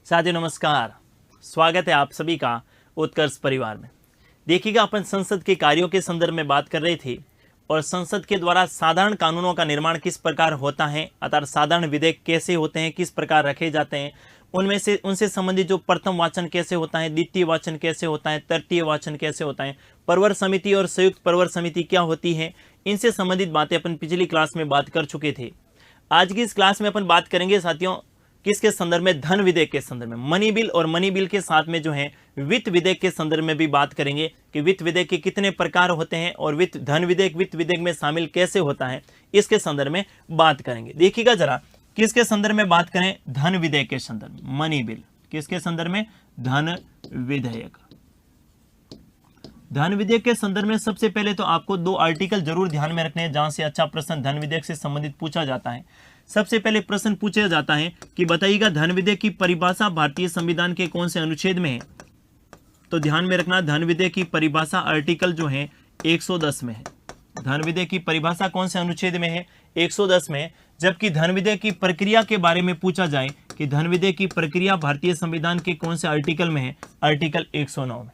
साथियों नमस्कार, स्वागत है आप सभी का उत्कर्ष परिवार में। देखिएगा, अपन संसद के कार्यों के संदर्भ में बात कर रहे थे और संसद के द्वारा साधारण कानूनों का निर्माण किस प्रकार होता है, अर्थात साधारण विधेयक कैसे होते हैं, किस प्रकार रखे जाते हैं, उनमें से उनसे संबंधित जो प्रथम वाचन कैसे होता है, द्वितीय वाचन कैसे होता है, तृतीय वाचन कैसे होता है, प्रवर समिति और संयुक्त प्रवर समिति क्या होती है, इनसे संबंधित बातें अपन पिछली क्लास में बात कर चुके थे। आज की इस क्लास में अपन बात करेंगे साथियों किसके संदर्भ में, धन विधेयक के संदर्भ में, मनी बिल और मनी बिल के साथ में जो है वित्त विधेयक के संदर्भ में भी बात करेंगे कि वित्त विधेयक के कितने प्रकार होते हैं और धन विधेयक वित्त विधेयक में शामिल कैसे होता है, इसके संदर्भ में बात करेंगे। देखिएगा जरा, किसके संदर्भ में बात करें, धन विधेयक के संदर्भ में, मनी बिल। किसके संदर्भ में, धन विधेयक। धन विधेयक के संदर्भ में सबसे पहले तो आपको दो आर्टिकल जरूर ध्यान में रखने हैं जहां से अच्छा प्रश्न धन विधेयक से संबंधित पूछा जाता है। सबसे पहले प्रश्न पूछा जाता है कि बताइएगा धन विधेयक की परिभाषा भारतीय संविधान के कौन से अनुच्छेद में है। तो ध्यान में रखना, धन विधेयक की परिभाषा आर्टिकल जो है 110 में है। धन विधेयक की परिभाषा कौन से अनुच्छेद में है, 110 में। जबकि धन विधेयक की प्रक्रिया के बारे में पूछा जाए कि धन विधेयक की प्रक्रिया भारतीय संविधान के कौन से आर्टिकल में है, आर्टिकल 109 में।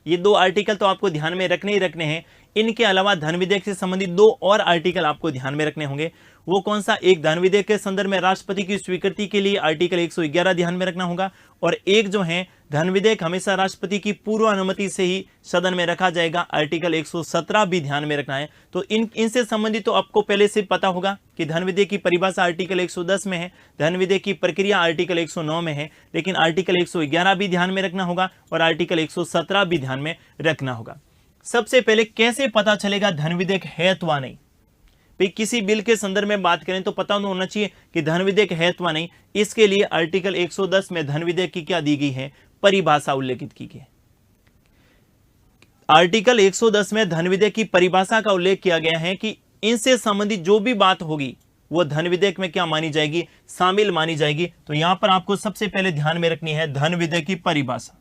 ये दो आर्टिकल तो आपको ध्यान में रखने ही रखने हैं। इनके अलावा धन विधेयक से संबंधित दो और आर्टिकल आपको ध्यान में रखने होंगे। वो कौन सा, एक धन विधेयक के संदर्भ में राष्ट्रपति की स्वीकृति के लिए आर्टिकल 111 ध्यान में रखना होगा, और एक जो है धन विधेयक हमेशा राष्ट्रपति की पूर्व अनुमति से ही सदन में रखा जाएगा, आर्टिकल 117 भी ध्यान में रखना है। तो इनसे संबंधित तो आपको पहले से पता होगा कि धन विधेयक की परिभाषा आर्टिकल 110 में है, धन विधेयक की प्रक्रिया आर्टिकल 109 में है, लेकिन आर्टिकल 111 भी ध्यान में रखना होगा और आर्टिकल 117 भी ध्यान में रखना होगा। सबसे पहले कैसे पता चलेगा धन विधेयक है अथवा नहीं। भाई किसी बिल के संदर्भ में बात करें तो पता होना चाहिए कि धन विधेयक है अथवा नहीं। इसके लिए आर्टिकल 110 में धन विधेयक की क्या दी गई है, परिभाषा उल्लेखित की गई है। आर्टिकल 110 में धन विधेयक की परिभाषा का उल्लेख किया गया है कि इनसे संबंधित जो भी बात होगी वो धन विधेयक में क्या मानी जाएगी, शामिल मानी जाएगी। तो यहां पर आपको सबसे पहले ध्यान में रखनी है धन विधेयक की परिभाषा।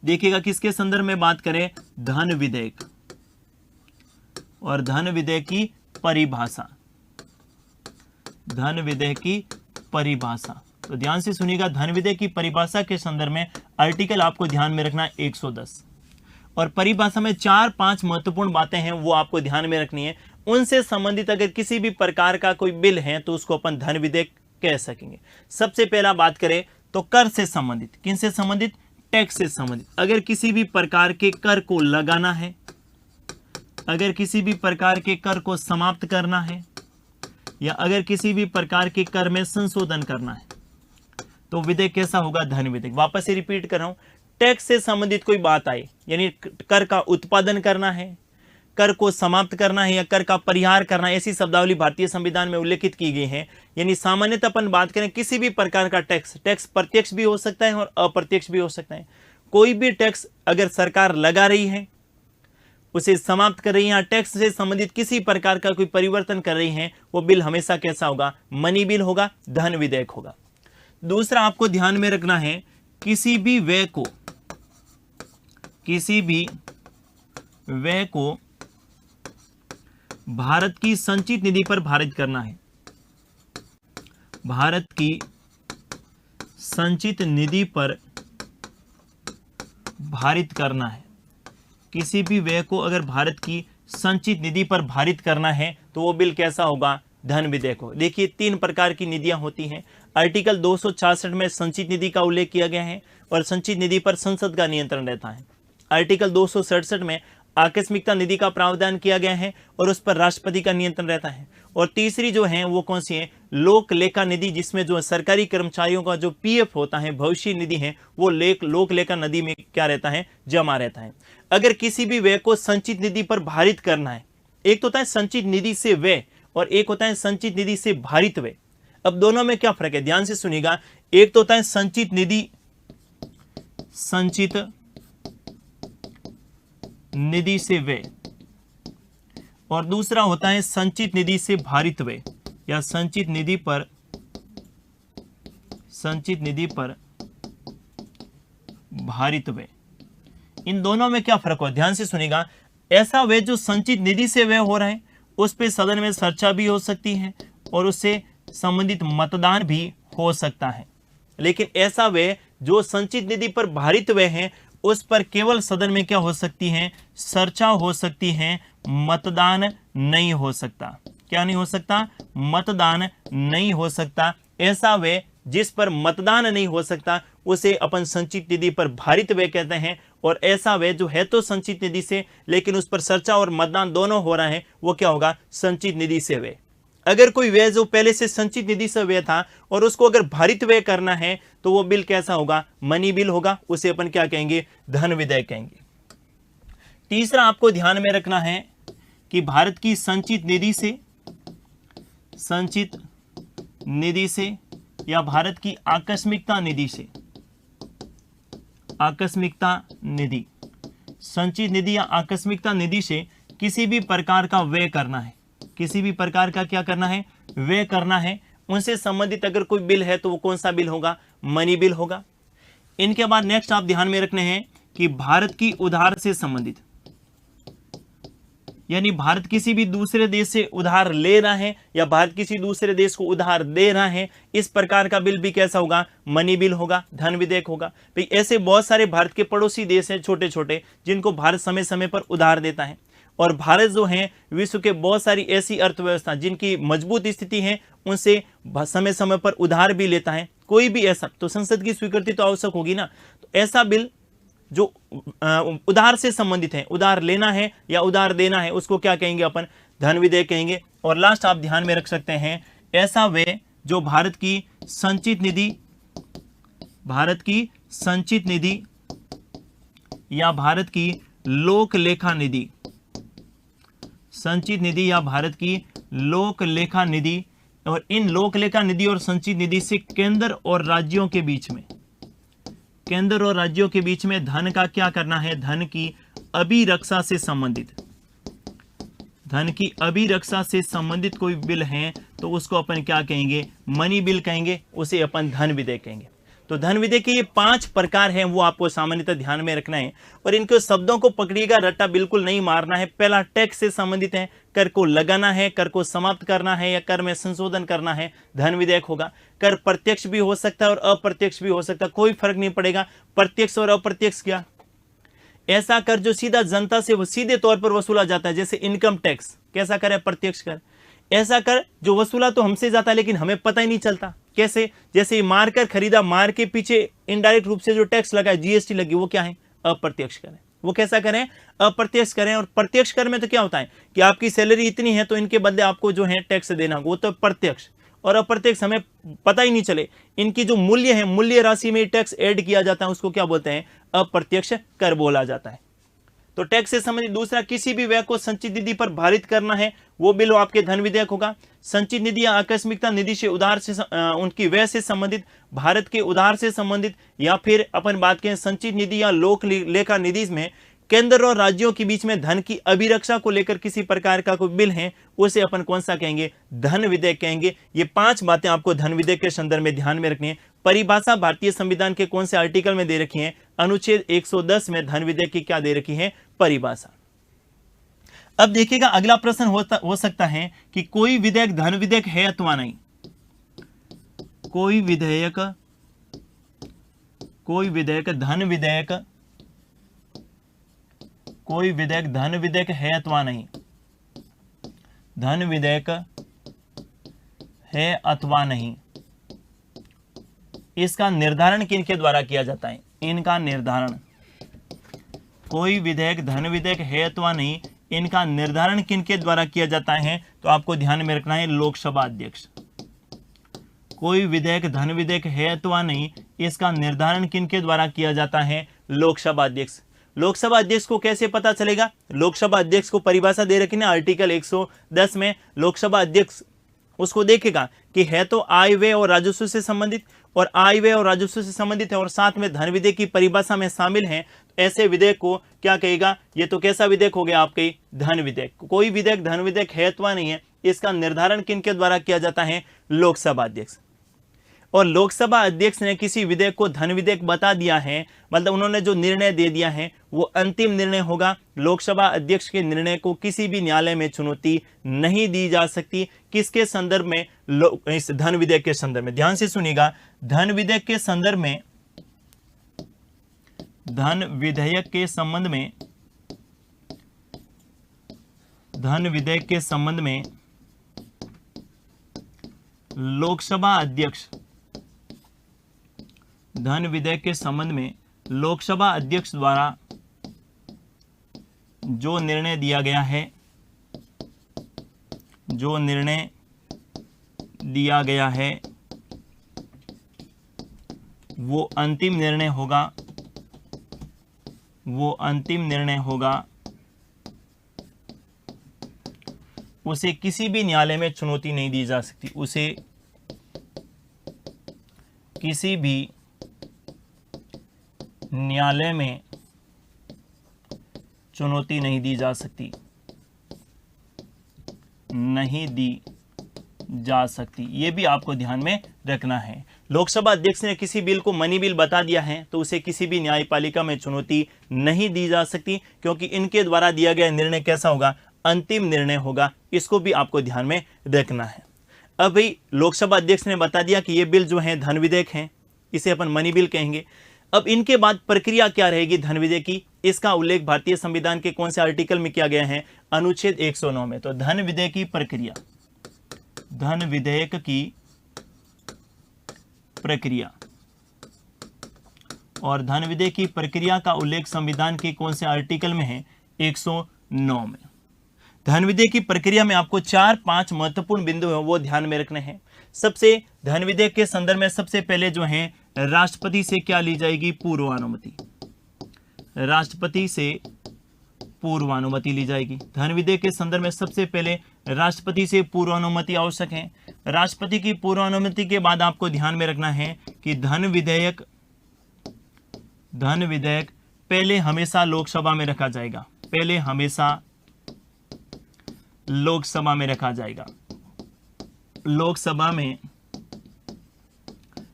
देखिएगा किसके संदर्भ में बात करें, धन विधेयक और धन विधेयक की परिभाषा। धन विधेयक की परिभाषा, तो ध्यान से सुनिएगा, धन विधेयक की परिभाषा के संदर्भ में आर्टिकल आपको ध्यान में रखना है 110, और परिभाषा में 4-5 महत्वपूर्ण बातें हैं वो आपको ध्यान में रखनी है। उनसे संबंधित अगर किसी भी प्रकार का कोई बिल है तो उसको अपन धन विधेयक कह सकेंगे। सबसे पहला बात करें तो कर से संबंधित, किनसे संबंधित, टैक्स से संबंधित। अगर किसी भी प्रकार के कर को लगाना है, अगर किसी भी प्रकार के कर को समाप्त करना है, या अगर किसी भी प्रकार के कर में संशोधन करना है तो विधेयक कैसा होगा, धन विधेयक। वापस से रिपीट कर रहा हूं, टैक्स से संबंधित कोई बात आई, यानी कर का उत्पादन करना है, कर को समाप्त करना है या कर का परिहार करना है, ऐसी शब्दावली भारतीय संविधान में उल्लेखित की गई है। यानी सामान्यतः अपन बात करें किसी भी प्रकार का टैक्स प्रत्यक्ष भी हो सकता है और अप्रत्यक्ष भी हो सकता है। कोई भी टैक्स अगर सरकार लगा रही है, उसे समाप्त कर रही है, टैक्स से संबंधित किसी प्रकार का कोई परिवर्तन कर रही है, वो बिल हमेशा कैसा होगा, मनी बिल होगा, धन विधेयक होगा। दूसरा आपको ध्यान में रखना है, किसी भी व्यय को भारत की संचित निधि पर भारित करना है। भारत की संचित निधि पर भारित करना है। किसी भी व्यय को अगर भारत की संचित निधि पर भारित करना है तो वो बिल कैसा होगा, धन विधेयक हो। देखिए 3 प्रकार की निधियां होती हैं। आर्टिकल 266 में संचित निधि का उल्लेख किया गया है और संचित निधि पर संसद का नियंत्रण रहता है। आर्टिकल 267 में आकस्मिकता निधि का प्रावधान किया गया है और उस पर राष्ट्रपति का नियंत्रण रहता है। और तीसरी जो है वो कौन सी है, लोक लेखा निधि, जिसमें जो सरकारी कर्मचारियों का जो पीएफ होता है, भविष्य निधि है, वो लोक लेखा निधि में क्या रहता है, जमा रहता है। अगर किसी भी व्यय को संचित निधि पर भारित करना है, एक तो होता है संचित निधि से व्यय और एक होता है संचित निधि से भारित व्यय। अब दोनों में क्या फर्क है, ध्यान से सुनिएगा। एक तो होता है संचित निधि से व्यय, और दूसरा होता है संचित निधि से भारित व्यय या संचित निधि पर भारित व्यय। इन दोनों में क्या फर्क हो, ध्यान से सुनिएगा। ऐसा व्यय जो संचित निधि से व्यय हो रहा है उस पे सदन में चर्चा भी हो सकती है और उससे संबंधित मतदान भी हो सकता है। लेकिन ऐसा व्यय जो संचित निधि पर भारित व्यय है उस पर केवल सदन में क्या हो सकती है, चर्चा हो सकती है, मतदान नहीं हो सकता। क्या नहीं हो सकता, मतदान नहीं हो सकता। ऐसा व्यय जिस पर मतदान नहीं हो सकता उसे अपन संचित निधि पर भारित व्यय कहते हैं, और ऐसा व्यय जो है तो संचित निधि से लेकिन उस पर चर्चा और मतदान दोनों हो रहा है वो क्या होगा, संचित निधि से व्यय। अगर कोई व्यय जो पहले से संचित निधि से व्यय था और उसको अगर भारित व्यय करना है तो वो बिल कैसा होगा, मनी बिल होगा, उसे अपन क्या कहेंगे, धन विधेयक कहेंगे। तीसरा आपको ध्यान में रखना है कि भारत की संचित निधि से या भारत की आकस्मिकता निधि से, आकस्मिकता निधि, संचित निधि या आकस्मिकता निधि से किसी भी प्रकार का व्यय करना है, किसी भी प्रकार का क्या करना है, व्यय करना है। उनसे संबंधित अगर कोई बिल है तो वो कौन सा बिल होगा, मनी बिल होगा। इनके बाद नेक्स्ट आप ध्यान में रखने हैं कि भारत की उधार से संबंधित, यानी भारत किसी भी दूसरे देश से उधार ले रहा है या भारत किसी दूसरे देश को उधार दे रहा है, इस प्रकार का बिल भी कैसा होगा, मनी बिल होगा, धन विधेयक होगा। भाई ऐसे बहुत सारे भारत के पड़ोसी देश हैं छोटे छोटे जिनको भारत समय समय पर उधार देता है, और भारत जो है विश्व के बहुत सारी ऐसी अर्थव्यवस्था जिनकी मजबूत स्थिति है उनसे समय समय पर उधार भी लेता है। कोई भी ऐसा तो संसद की स्वीकृति तो आवश्यक होगी ना, तो ऐसा बिल जो उधार से संबंधित है, उधार लेना है या उधार देना है, उसको क्या कहेंगे अपन, धन विधेयक कहेंगे। और लास्ट आप ध्यान में रख सकते हैं ऐसा व्यय जो भारत की संचित निधि, भारत की संचित निधि या भारत की लोक लेखा निधि, संचित निधि या भारत की लोक लेखा निधि, और इन लोक लेखा निधि और संचित निधि से केंद्र और राज्यों के बीच में, केंद्र और राज्यों के बीच में धन का क्या करना है, धन की अभिरक्षा से संबंधित, धन की अभिरक्षा से संबंधित कोई बिल है तो उसको अपन क्या कहेंगे, मनी बिल कहेंगे, उसे अपन धन विधेयक कहेंगे। तो धन विधेयक के ये 5 प्रकार हैं, वो आपको सामान्यतः ध्यान में रखना है, और इनके शब्दों को पकड़िएगा, रट्टा बिल्कुल नहीं मारना है। पहला टैक्स से संबंधित है, कर को लगाना है, कर को समाप्त करना है या कर में संशोधन करना है, धन विधेयक होगा। कर प्रत्यक्ष भी हो सकता है और अप्रत्यक्ष भी हो सकता है, कोई फर्क नहीं पड़ेगा, प्रत्यक्ष और अप्रत्यक्ष क्या। ऐसा कर जो सीधा जनता से वो सीधे तौर पर वसूला जाता है, जैसे इनकम टैक्स, कैसा कर है, प्रत्यक्ष कर। ऐसा कर जो वसूला तो हमसे जाता है लेकिन हमें पता ही नहीं चलता, कैसे, जैसे मार कर खरीदा, मार के पीछे इनडायरेक्ट रूप से जो टैक्स लगा है, जीएसटी लगी, वो क्या है, अप्रत्यक्ष कर है। वो कैसा करें, अप्रत्यक्ष करें। और प्रत्यक्ष कर में तो क्या होता है कि आपकी सैलरी इतनी है तो इनके बदले आपको जो है टैक्स देना होगा, वो तो प्रत्यक्ष। और अप्रत्यक्ष हमें पता ही नहीं चले, इनकी जो मूल्य है, मूल्य राशि में टैक्स ऐड किया जाता है, उसको क्या बोलते हैं, अप्रत्यक्ष कर बोला जाता है। तो टैक्स से संबंधित दूसरा, किसी भी व्यय को संचित निधि पर भारित करना है, वो बिल आपके धन विधेयक होगा। संचित निधि या आकस्मिकता निधि से उधार से उनकी व्यय से संबंधित, भारत के उधार से संबंधित, या फिर अपन बात करें संचित निधि या लोक लेखा निधि में केंद्र और राज्यों के बीच में धन की अभिरक्षा को लेकर किसी प्रकार का कोई बिल है, उसे अपन कौन सा कहेंगे, धन विधेयक कहेंगे। ये 5 बातें आपको धन विधेयक के संदर्भ में ध्यान में रखनी है। परिभाषा भारतीय संविधान के कौन से आर्टिकल में दे रखी है, अनुच्छेद 110 में धन विधेयक की क्या दे रखी है, परिभाषा। अब देखिएगा अगला प्रश्न हो सकता है कि कोई विधेयक धन विधेयक है अथवा नहीं। कोई विधेयक धन विधेयक, कोई विधेयक धन विधेयक है अथवा नहीं, धन विधेयक है अथवा नहीं, इसका निर्धारण किनके द्वारा किया जाता है, इनका निर्धारण। कोई विधेयक धन विधेयक है अथवा नहीं, इनका निर्धारण किनके द्वारा किया जाता है, तो आपको ध्यान में रखना है, लोकसभा अध्यक्ष। कोई विधेयक धन विधेयक है अथवा नहीं, इसका निर्धारण किनके द्वारा किया जाता है, लोकसभा अध्यक्ष। लोकसभा अध्यक्ष को कैसे पता चलेगा, लोकसभा अध्यक्ष को परिभाषा दे रखी ना आर्टिकल 110 में। लोकसभा अध्यक्ष उसको देखेगा कि है तो आय व्यय और राजस्व से संबंधित, और आय व्यय और राजस्व से संबंधित है और साथ में धन विधेयक की परिभाषा में शामिल है, तो ऐसे विधेयक को क्या कहेगा, ये तो कैसा विधेयक हो गया आपके, धन विधेयक। कोई विधेयक धन विधेयक है अथवा नहीं है, इसका निर्धारण किनके द्वारा किया जाता है, लोकसभा अध्यक्ष। और लोकसभा अध्यक्ष ने किसी विधेयक को धन विधेयक बता दिया है, मतलब उन्होंने जो निर्णय दे दिया है वो अंतिम निर्णय होगा। लोकसभा अध्यक्ष के निर्णय को किसी भी न्यायालय में चुनौती नहीं दी जा सकती। किसके संदर्भ में? इस धन विधेयक के संदर्भ में। ध्यान से सुनिएगा, धन विधेयक के संदर्भ में, धन विधेयक के संबंध में, धन विधेयक के संबंध में लोकसभा अध्यक्ष, धन विधेयक के संबंध में लोकसभा अध्यक्ष द्वारा जो निर्णय दिया गया है, जो निर्णय दिया गया है वो अंतिम निर्णय होगा, वो अंतिम निर्णय होगा। उसे किसी भी न्यायालय में चुनौती नहीं दी जा सकती, उसे किसी भी न्यायालय में चुनौती नहीं दी जा सकती, नहीं दी जा सकती। ये भी आपको ध्यान में रखना है। लोकसभा अध्यक्ष ने किसी बिल को मनी बिल बता दिया है तो उसे किसी भी न्यायपालिका में चुनौती नहीं दी जा सकती, क्योंकि इनके द्वारा दिया गया निर्णय कैसा होगा? अंतिम निर्णय होगा। इसको भी आपको ध्यान में रखना है। अब भाई लोकसभा अध्यक्ष ने बता दिया कि ये बिल जो है धन विधेयक है, इसे अपन मनी बिल कहेंगे। अब इनके बाद प्रक्रिया क्या रहेगी धन विधेयक की? इसका उल्लेख भारतीय संविधान के कौन से आर्टिकल में किया गया है? अनुच्छेद 109 में। तो धन विधेयक की प्रक्रिया, धन विधेयक की प्रक्रिया, और धन विधेयक की प्रक्रिया का उल्लेख संविधान के कौन से आर्टिकल में है? 109 में। धन विधेयक की प्रक्रिया में आपको 4-5 महत्वपूर्ण बिंदु हैं वो ध्यान में रखने हैं। सबसे धन विधेयक के संदर्भ में सबसे पहले जो है राष्ट्रपति से क्या ली जाएगी? पूर्वानुमति। राष्ट्रपति से पूर्वानुमति ली जाएगी। धन विधेयक के संदर्भ में सबसे पहले राष्ट्रपति से पूर्वानुमति आवश्यक है। राष्ट्रपति की पूर्वानुमति के बाद आपको ध्यान में रखना है कि धन विधेयक पहले हमेशा लोकसभा में रखा जाएगा, पहले हमेशा लोकसभा में रखा जाएगा, लोकसभा में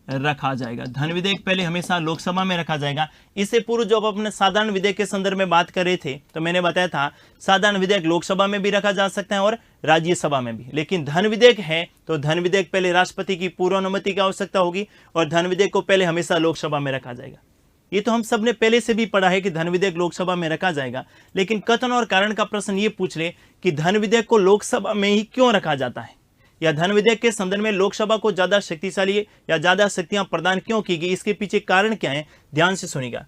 रखा जाएगा। धन विधेयक पहले हमेशा लोकसभा में रखा जाएगा। इससे पूर्व जब अपने साधारण विधेयक के संदर्भ में बात कर रहे थे तो मैंने बताया था साधारण विधेयक लोकसभा में भी रखा जा सकता है और राज्यसभा में भी, लेकिन धन विधेयक है तो धन विधेयक पहले राष्ट्रपति की पूर्वानुमति की आवश्यकता होगी और धन विधेयक को पहले हमेशा लोकसभा में रखा जाएगा। ये तो हम सब ने पहले से भी पढ़ा है कि धन विधेयक लोकसभा में रखा जाएगा, लेकिन कथन और कारण का प्रश्न ये पूछ ले कि धन विधेयक को लोकसभा में ही क्यों रखा जाता है, या धन विधेयक के संदर्भ में लोकसभा को ज्यादा शक्तिशाली या ज्यादा शक्तियां प्रदान क्यों की गई, इसके पीछे कारण क्या है? ध्यान से सुनिएगा।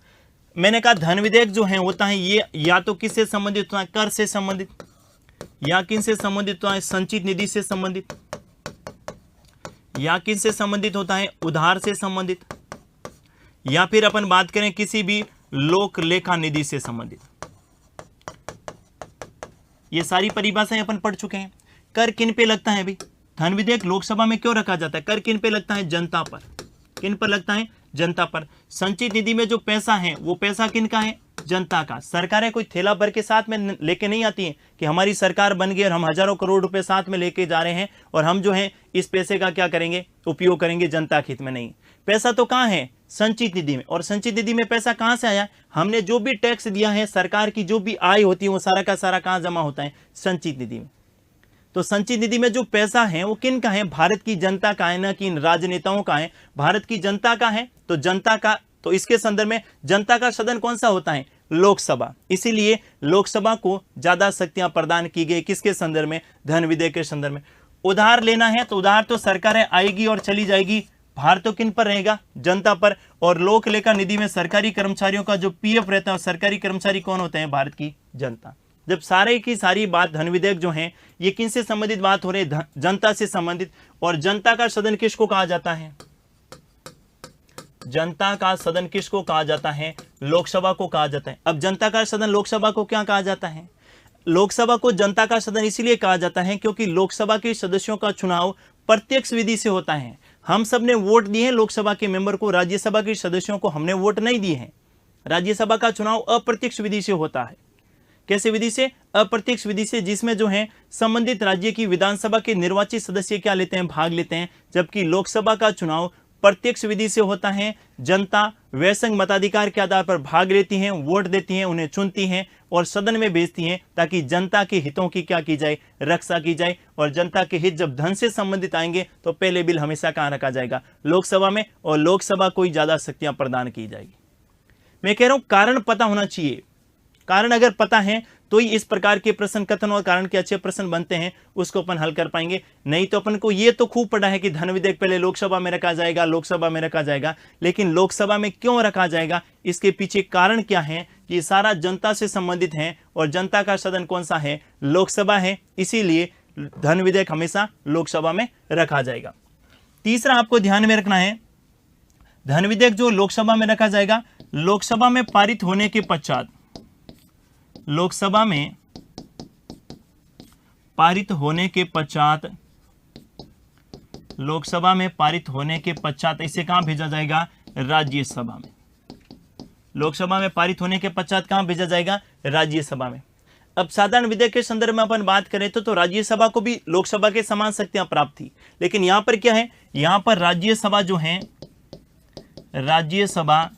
मैंने कहा धन विधेयक जो है होता है ये या तो किससे संबंधित होता है? कर से संबंधित, या किन से संबंधित होता है? संचित निधि से संबंधित, या किन से संबंधित होता है? उधार से संबंधित, या फिर अपन बात करें किसी भी लोक लेखा निधि से संबंधित। ये सारी परिभाषाएं अपन पढ़ चुके हैं। कर किन पे लगता है भाई? धन विधेयक लोकसभा में क्यों रखा जाता है? कर किन पे लगता है? जनता पर। किन पर लगता है? जनता पर। संचित निधि में जो पैसा है वो पैसा किन का है? जनता का। सरकारें कोई थैला भर के साथ में लेके नहीं आती हैं कि हमारी सरकार बन गई और हम हजारों करोड़ रुपए साथ में लेके जा रहे हैं और हम जो है इस पैसे का क्या करेंगे? उपयोग करेंगे जनता के हित में। नहीं, पैसा तो कहाँ है? संचित निधि में। और संचित निधि में पैसा कहां से आया? हमने जो भी टैक्स दिया है, सरकार की जो भी आय होती है वो सारा का सारा कहां जमा होता है? संचित निधि में। तो संचित निधि में जो पैसा है वो किन का है? भारत की जनता का है, न कि राजनेताओं का है। भारत की जनता का है तो जनता का, तो इसके संदर्भ में जनता का सदन कौन सा होता है? लोकसभा। इसीलिए लोकसभा को ज्यादा शक्तियां प्रदान की गई। किसके संदर्भ में? धन विधेयक के संदर्भ में। उधार लेना है तो उधार तो सरकारें आएगी और चली जाएगी, भार तो किन पर रहेगा? जनता पर। और लोक लेखा निधि में सरकारी कर्मचारियों का जो पीएफ रहता है, सरकारी कर्मचारी कौन होते हैं? भारत की जनता। जब सारे की सारी बात धन विधेयक जो है ये किन से संबंधित बात हो रही है? जनता से संबंधित। और जनता का सदन किसको कहा जाता है? जनता का सदन किसको कहा जाता है? लोकसभा को कहा जाता है। अब जनता का सदन लोकसभा को क्या कहा जाता है? लोकसभा को जनता का सदन इसलिए कहा जाता है क्योंकि लोकसभा के सदस्यों का चुनाव प्रत्यक्ष विधि से होता है। हम सब ने वोट दिए हैं लोकसभा के मेंबर को, राज्यसभा के सदस्यों को हमने वोट नहीं दिए हैं। राज्यसभा का चुनाव अप्रत्यक्ष विधि से होता है। कैसे विधि से? अप्रत्यक्ष विधि से, जिसमें जो है संबंधित राज्य की विधानसभा के निर्वाचित सदस्य क्या लेते हैं? भाग लेते हैं। जबकि लोकसभा का चुनाव प्रत्यक्ष विधि से होता है। जनता वैसंग मताधिकार के आधार पर भाग लेती हैं, वोट देती हैं, उन्हें चुनती हैं और सदन में भेजती हैं ताकि जनता के हितों की क्या की जाए, रक्षा की जाए। और जनता के हित जब धन से संबंधित आएंगे तो पहले बिल हमेशा कहां रखा जाएगा, लोकसभा में, और लोकसभा को ही ज्यादा शक्तियां प्रदान की जाएगी। मैं कह रहा हूं कारण पता होना चाहिए। कारण अगर पता है तो ही इस प्रकार के प्रश्न, कथन और कारण के अच्छे प्रश्न बनते हैं, उसको अपन हल कर पाएंगे। नहीं तो अपन को ये तो खूब पढ़ा है कि धन विधेयक पहले लोकसभा में रखा जाएगा, लोकसभा में रखा जाएगा, लेकिन लोकसभा में क्यों रखा जाएगा, इसके पीछे कारण क्या है कि सारा जनता से संबंधित है और जनता का सदन कौन सा है, लोकसभा है, इसीलिए धन विधेयक हमेशा लोकसभा में रखा जाएगा। तीसरा आपको ध्यान में रखना है, धन विधेयक जो लोकसभा में रखा जाएगा, लोकसभा में पारित होने के पश्चात, लोकसभा में पारित होने के पश्चात, लोकसभा में पारित होने के पश्चात इसे कहां भेजा जाएगा, राज्यसभा में। लोकसभा में पारित होने के पश्चात कहां भेजा जाएगा, राज्यसभा में। अब साधारण विधेयक के संदर्भ में अपन बात करें तो राज्यसभा को भी लोकसभा के समान शक्तियां प्राप्त थी, लेकिन यहां पर क्या है, यहां पर राज्यसभा जो है, राज्यसभा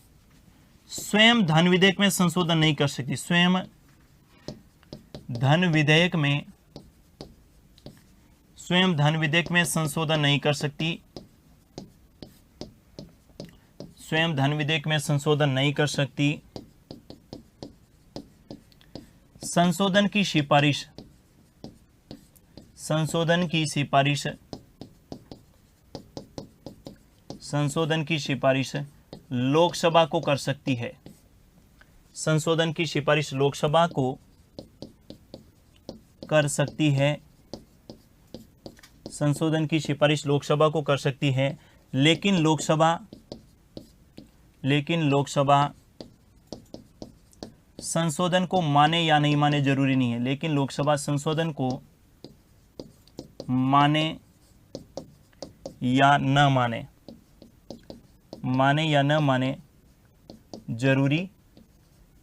स्वयं धन विधेयक में संशोधन नहीं कर सकती, स्वयं धन विधेयक में, स्वयं धन विधेयक में संशोधन नहीं कर सकती, स्वयं धन विधेयक में संशोधन नहीं कर सकती। संशोधन की सिफारिश, संशोधन की सिफारिश, संशोधन की सिफारिश लोकसभा को कर सकती है। संशोधन की सिफारिश लोकसभा को कर सकती है, संशोधन की सिफारिश लोकसभा को कर सकती है, लेकिन लोकसभा संशोधन को माने या नहीं माने जरूरी नहीं है, लेकिन लोकसभा संशोधन को माने या न माने, माने या न माने जरूरी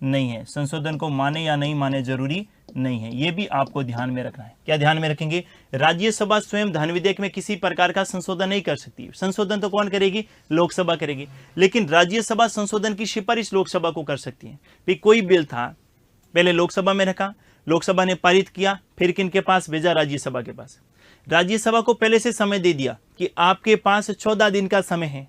नहीं है। संशोधन को माने या नहीं माने जरूरी नहीं है, यह भी आपको ध्यान में रखना है। क्या ध्यान में रखेंगे, राज्यसभा स्वयं धन विधेयक में किसी प्रकार का संशोधन नहीं कर सकती। संशोधन तो कौन करेगी, लोकसभा करेगी, लेकिन राज्यसभा संशोधन की सिफारिश लोकसभा को कर सकती है। भी कोई बिल था, पहले लोकसभा में रखा, लोकसभा ने पारित किया, फिर किनके पास भेजा, राज्यसभा के पास। राज्यसभा को पहले से समय दे दिया कि आपके पास 14 दिन का समय है,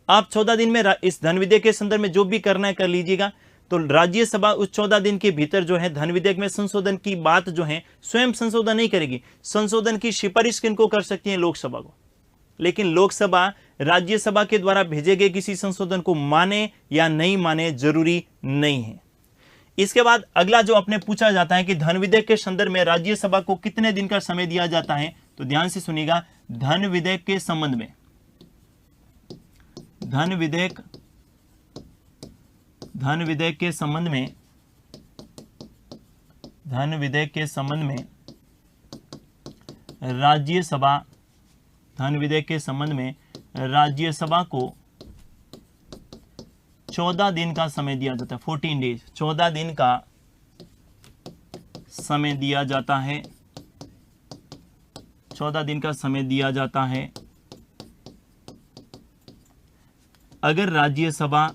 आप 14 दिन में इस धन विधेयक के संदर्भ में जो भी करना है कर लीजिएगा। तो राज्यसभा उस 14 दिन के भीतर जो है धन विधेयक में संशोधन की बात जो है स्वयं संशोधन नहीं करेगी। संशोधन की सिफारिश किनको कर सकती है, लोकसभा को। लेकिन लोकसभा राज्यसभा के द्वारा भेजे गए किसी संशोधन को माने या नहीं माने जरूरी नहीं है। इसके बाद अगला जो अपने पूछा जाता है कि धन विधेयक के संदर्भ में राज्यसभा को कितने दिन का समय दिया जाता है, तो ध्यान से सुनिएगा। धन विधेयक के संबंध में, धन विधेयक के संबंध में, धन विधेयक के संबंध में राज्यसभा, धन विधेयक के संबंध में राज्यसभा को 14 दिन का समय दिया जाता है, 14 डेज, 14 दिन का समय दिया जाता है, 14 दिन का समय दिया जाता है। अगर राज्यसभा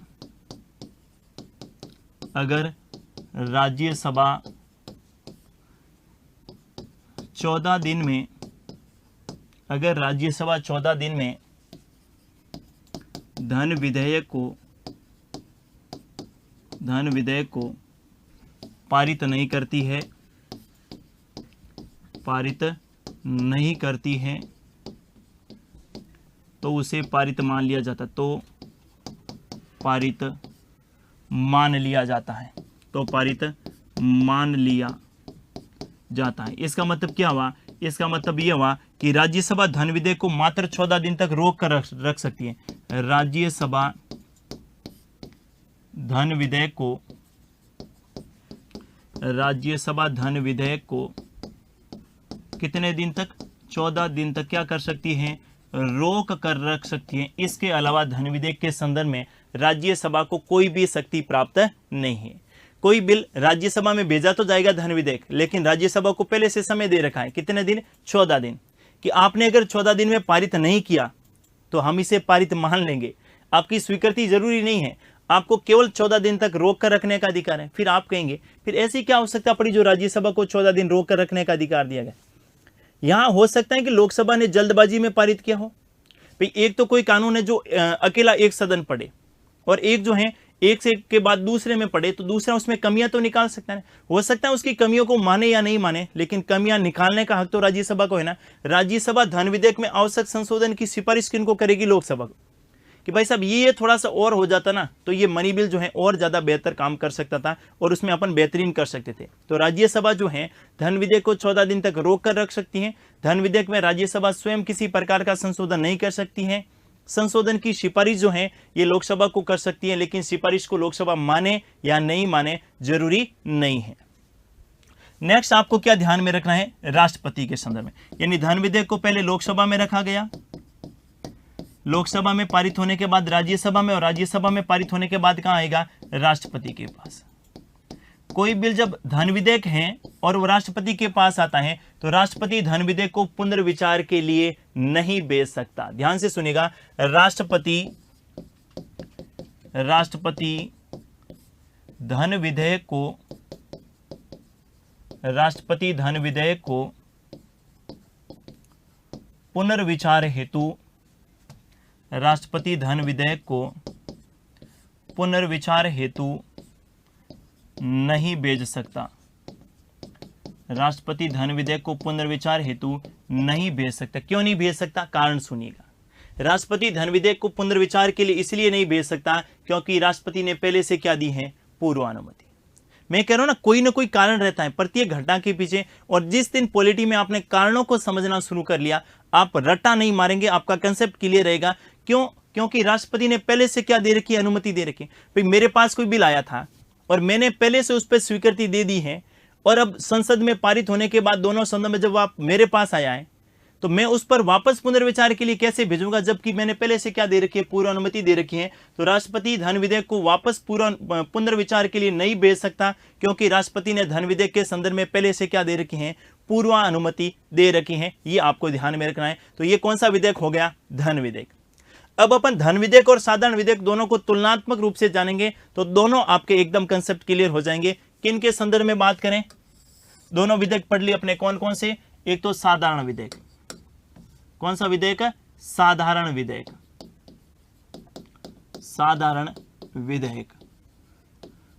14 दिन में, अगर राज्यसभा 14 दिन में धन विधेयक को पारित नहीं करती है, तो उसे पारित मान लिया जाता, तो पारित मान लिया जाता है, तो पारित मान लिया जाता है। इसका मतलब क्या हुआ, इसका मतलब यह हुआ कि राज्यसभा धन विधेयक को मात्र 14 दिन तक रोक कर रख सकती है। राज्यसभा धन विधेयक को कितने दिन तक, 14 दिन तक क्या कर सकती है, रोक कर रख सकती है। इसके अलावा धन विधेयक के संदर्भ में राज्यसभा को कोई भी शक्ति प्राप्त नहीं है। कोई बिल राज्यसभा में भेजा तो जाएगा धन विधेयक, लेकिन राज्यसभा को पहले से समय दे रखा है, कितने दिन, 14 दिन, कि आपने अगर 14 दिन में पारित नहीं किया तो हम इसे पारित मान लेंगे। आपकी स्वीकृति जरूरी नहीं है, आपको केवल 14 दिन तक रोक कर रखने का अधिकार है। फिर आप कहेंगे फिर ऐसी क्या आवश्यकता पड़ी जो राज्यसभा को 14 दिन रोक कर रखने का अधिकार दिया गया। यहां हो सकता है कि लोकसभा ने जल्दबाजी में पारित किया हो। भाई एक तो कोई कानून है जो अकेला एक सदन पढ़े, और एक जो है एक से के बाद दूसरे में पढ़े, तो दूसरा उसमें कमियां तो निकाल सकता है। हो सकता है उसकी कमियों को माने या नहीं माने, लेकिन कमियां निकालने का हक तो राज्यसभा को है ना। राज्यसभा धन विधेयक में आवश्यक संशोधन की सिफारिश किनको करेगी? लोकसभा को, कि भाई साहब ये थोड़ा सा और हो जाता ना तो ये मनी बिल जो है और ज्यादा बेहतर काम कर सकता था और उसमें अपन बेहतरीन कर सकते थे। तो राज्यसभा जो है धन विधेयक को 14 दिन तक रोक कर रख सकती है। धन विधेयक में राज्यसभा स्वयं किसी प्रकार का संशोधन नहीं कर सकती है। संशोधन की सिफारिश जो है ये लोकसभा को कर सकती है, लेकिन सिफारिश को लोकसभा माने या नहीं माने जरूरी नहीं है। नेक्स्ट आपको क्या ध्यान में रखना है? राष्ट्रपति के संदर्भ में, यानी धन विधेयक को पहले लोकसभा में रखा गया, लोकसभा में पारित होने के बाद राज्यसभा में, और राज्यसभा में पारित होने के बाद कहां आएगा? राष्ट्रपति के पास। कोई बिल जब धन विधेयक है और वो राष्ट्रपति के पास आता है तो राष्ट्रपति धन विधेयक को पुनर्विचार के लिए नहीं भेज सकता। ध्यान से सुनिएगा, राष्ट्रपति धन विधेयक को पुनर्विचार हेतु, राष्ट्रपति धन विधेयक को पुनर्विचार हेतु नहीं भेज सकता। राष्ट्रपति धन विधेयक को पुनर्विचार हेतु नहीं भेज सकता। क्यों नहीं भेज सकता? कारण सुनिएगा। राष्ट्रपति धन विधेयक को पुनर्विचार के लिए इसलिए नहीं भेज सकता क्योंकि राष्ट्रपति ने पहले से क्या दी है? पूर्व अनुमति। मैं कह रहा हूं ना कोई कारण रहता है प्रत्येक घटना के पीछे, और जिस दिन पॉलिटी में आपने कारणों को समझना शुरू कर लिया, आप रट्टा नहीं मारेंगे, आपका कंसेप्ट क्लियर रहेगा। क्यों? क्योंकि राष्ट्रपति ने पहले से क्या दे रखी है? अनुमति दे रखी है। भाई मेरे पास कोई बिल आया था और मैंने पहले से उस पर स्वीकृति दे दी है, और अब संसद में पारित होने के बाद दोनों सदनों में जब आप मेरे पास आया है तो मैं उस पर वापस पुनर्विचार के लिए कैसे भेजूंगा, जबकि मैंने पहले से क्या दे रखी है? पूर्व अनुमति दे रखी है। तो राष्ट्रपति धन विधेयक को वापस पुनर्विचार के लिए नहीं भेज सकता, क्योंकि राष्ट्रपति ने धन विधेयक के संदर्भ में पहले से क्या दे रखी है? पूर्व अनुमति दे रखी है। ये आपको ध्यान में रखना है। तो ये कौन सा विधेयक हो गया? धन विधेयक। अब अपन धन विधेयक और साधारण विधेयक दोनों को तुलनात्मक रूप से जानेंगे तो दोनों आपके एकदम कंसेप्ट क्लियर हो जाएंगे। किन के संदर्भ में बात करें? दोनों विधेयक पढ़ लिए अपने, कौन कौन से? एक तो साधारण विधेयक। कौन सा विधेयक? साधारण विधेयक। साधारण विधेयक।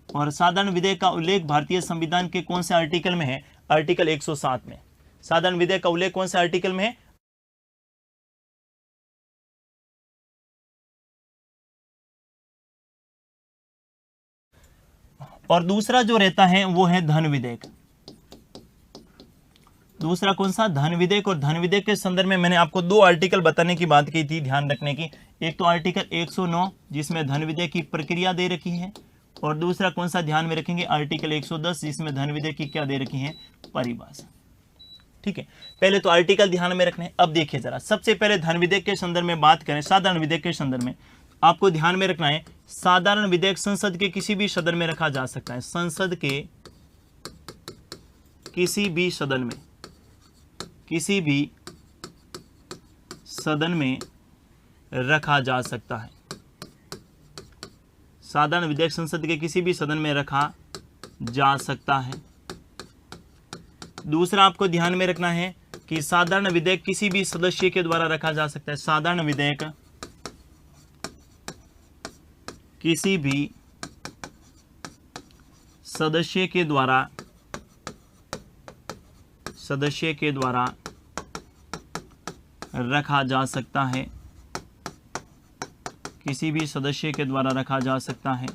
और साधारण विधेयक का उल्लेख भारतीय संविधान के कौन से आर्टिकल में है? आर्टिकल 107 में। साधारण विधेयक का उल्लेख कौन से आर्टिकल में है? और दूसरा जो रहता है वो है धन विधेयक। दूसरा कौन सा? धन विधेयक। और धन विधेयक के संदर्भ में मैंने आपको दो आर्टिकल बताने की बात की थी, ध्यान रखने की। एक तो आर्टिकल 109 जिसमें धन विधेयक की प्रक्रिया दे रखी है, और दूसरा कौन सा ध्यान में रखेंगे? आर्टिकल 110 जिसमें धन विधेयक की क्या दे रखी है? परिभाषा। ठीक है, पहले तो आर्टिकल ध्यान में रखने। अब देखिए जरा, सबसे पहले धन विधेयक के संदर्भ में बात करें। साधारण विधेयक के संदर्भ में आपको ध्यान में रखना है, साधारण विधेयक संसद के किसी भी सदन में रखा जा सकता है। संसद के किसी भी सदन में, किसी भी सदन में रखा जा सकता है। साधारण विधेयक संसद के किसी भी सदन में रखा जा सकता है। दूसरा आपको ध्यान में रखना है कि साधारण विधेयक किसी भी सदस्य के द्वारा रखा जा सकता है। साधारण विधेयक किसी भी सदस्य के द्वारा रखा जा सकता है। किसी भी सदस्य के द्वारा रखा जा सकता है।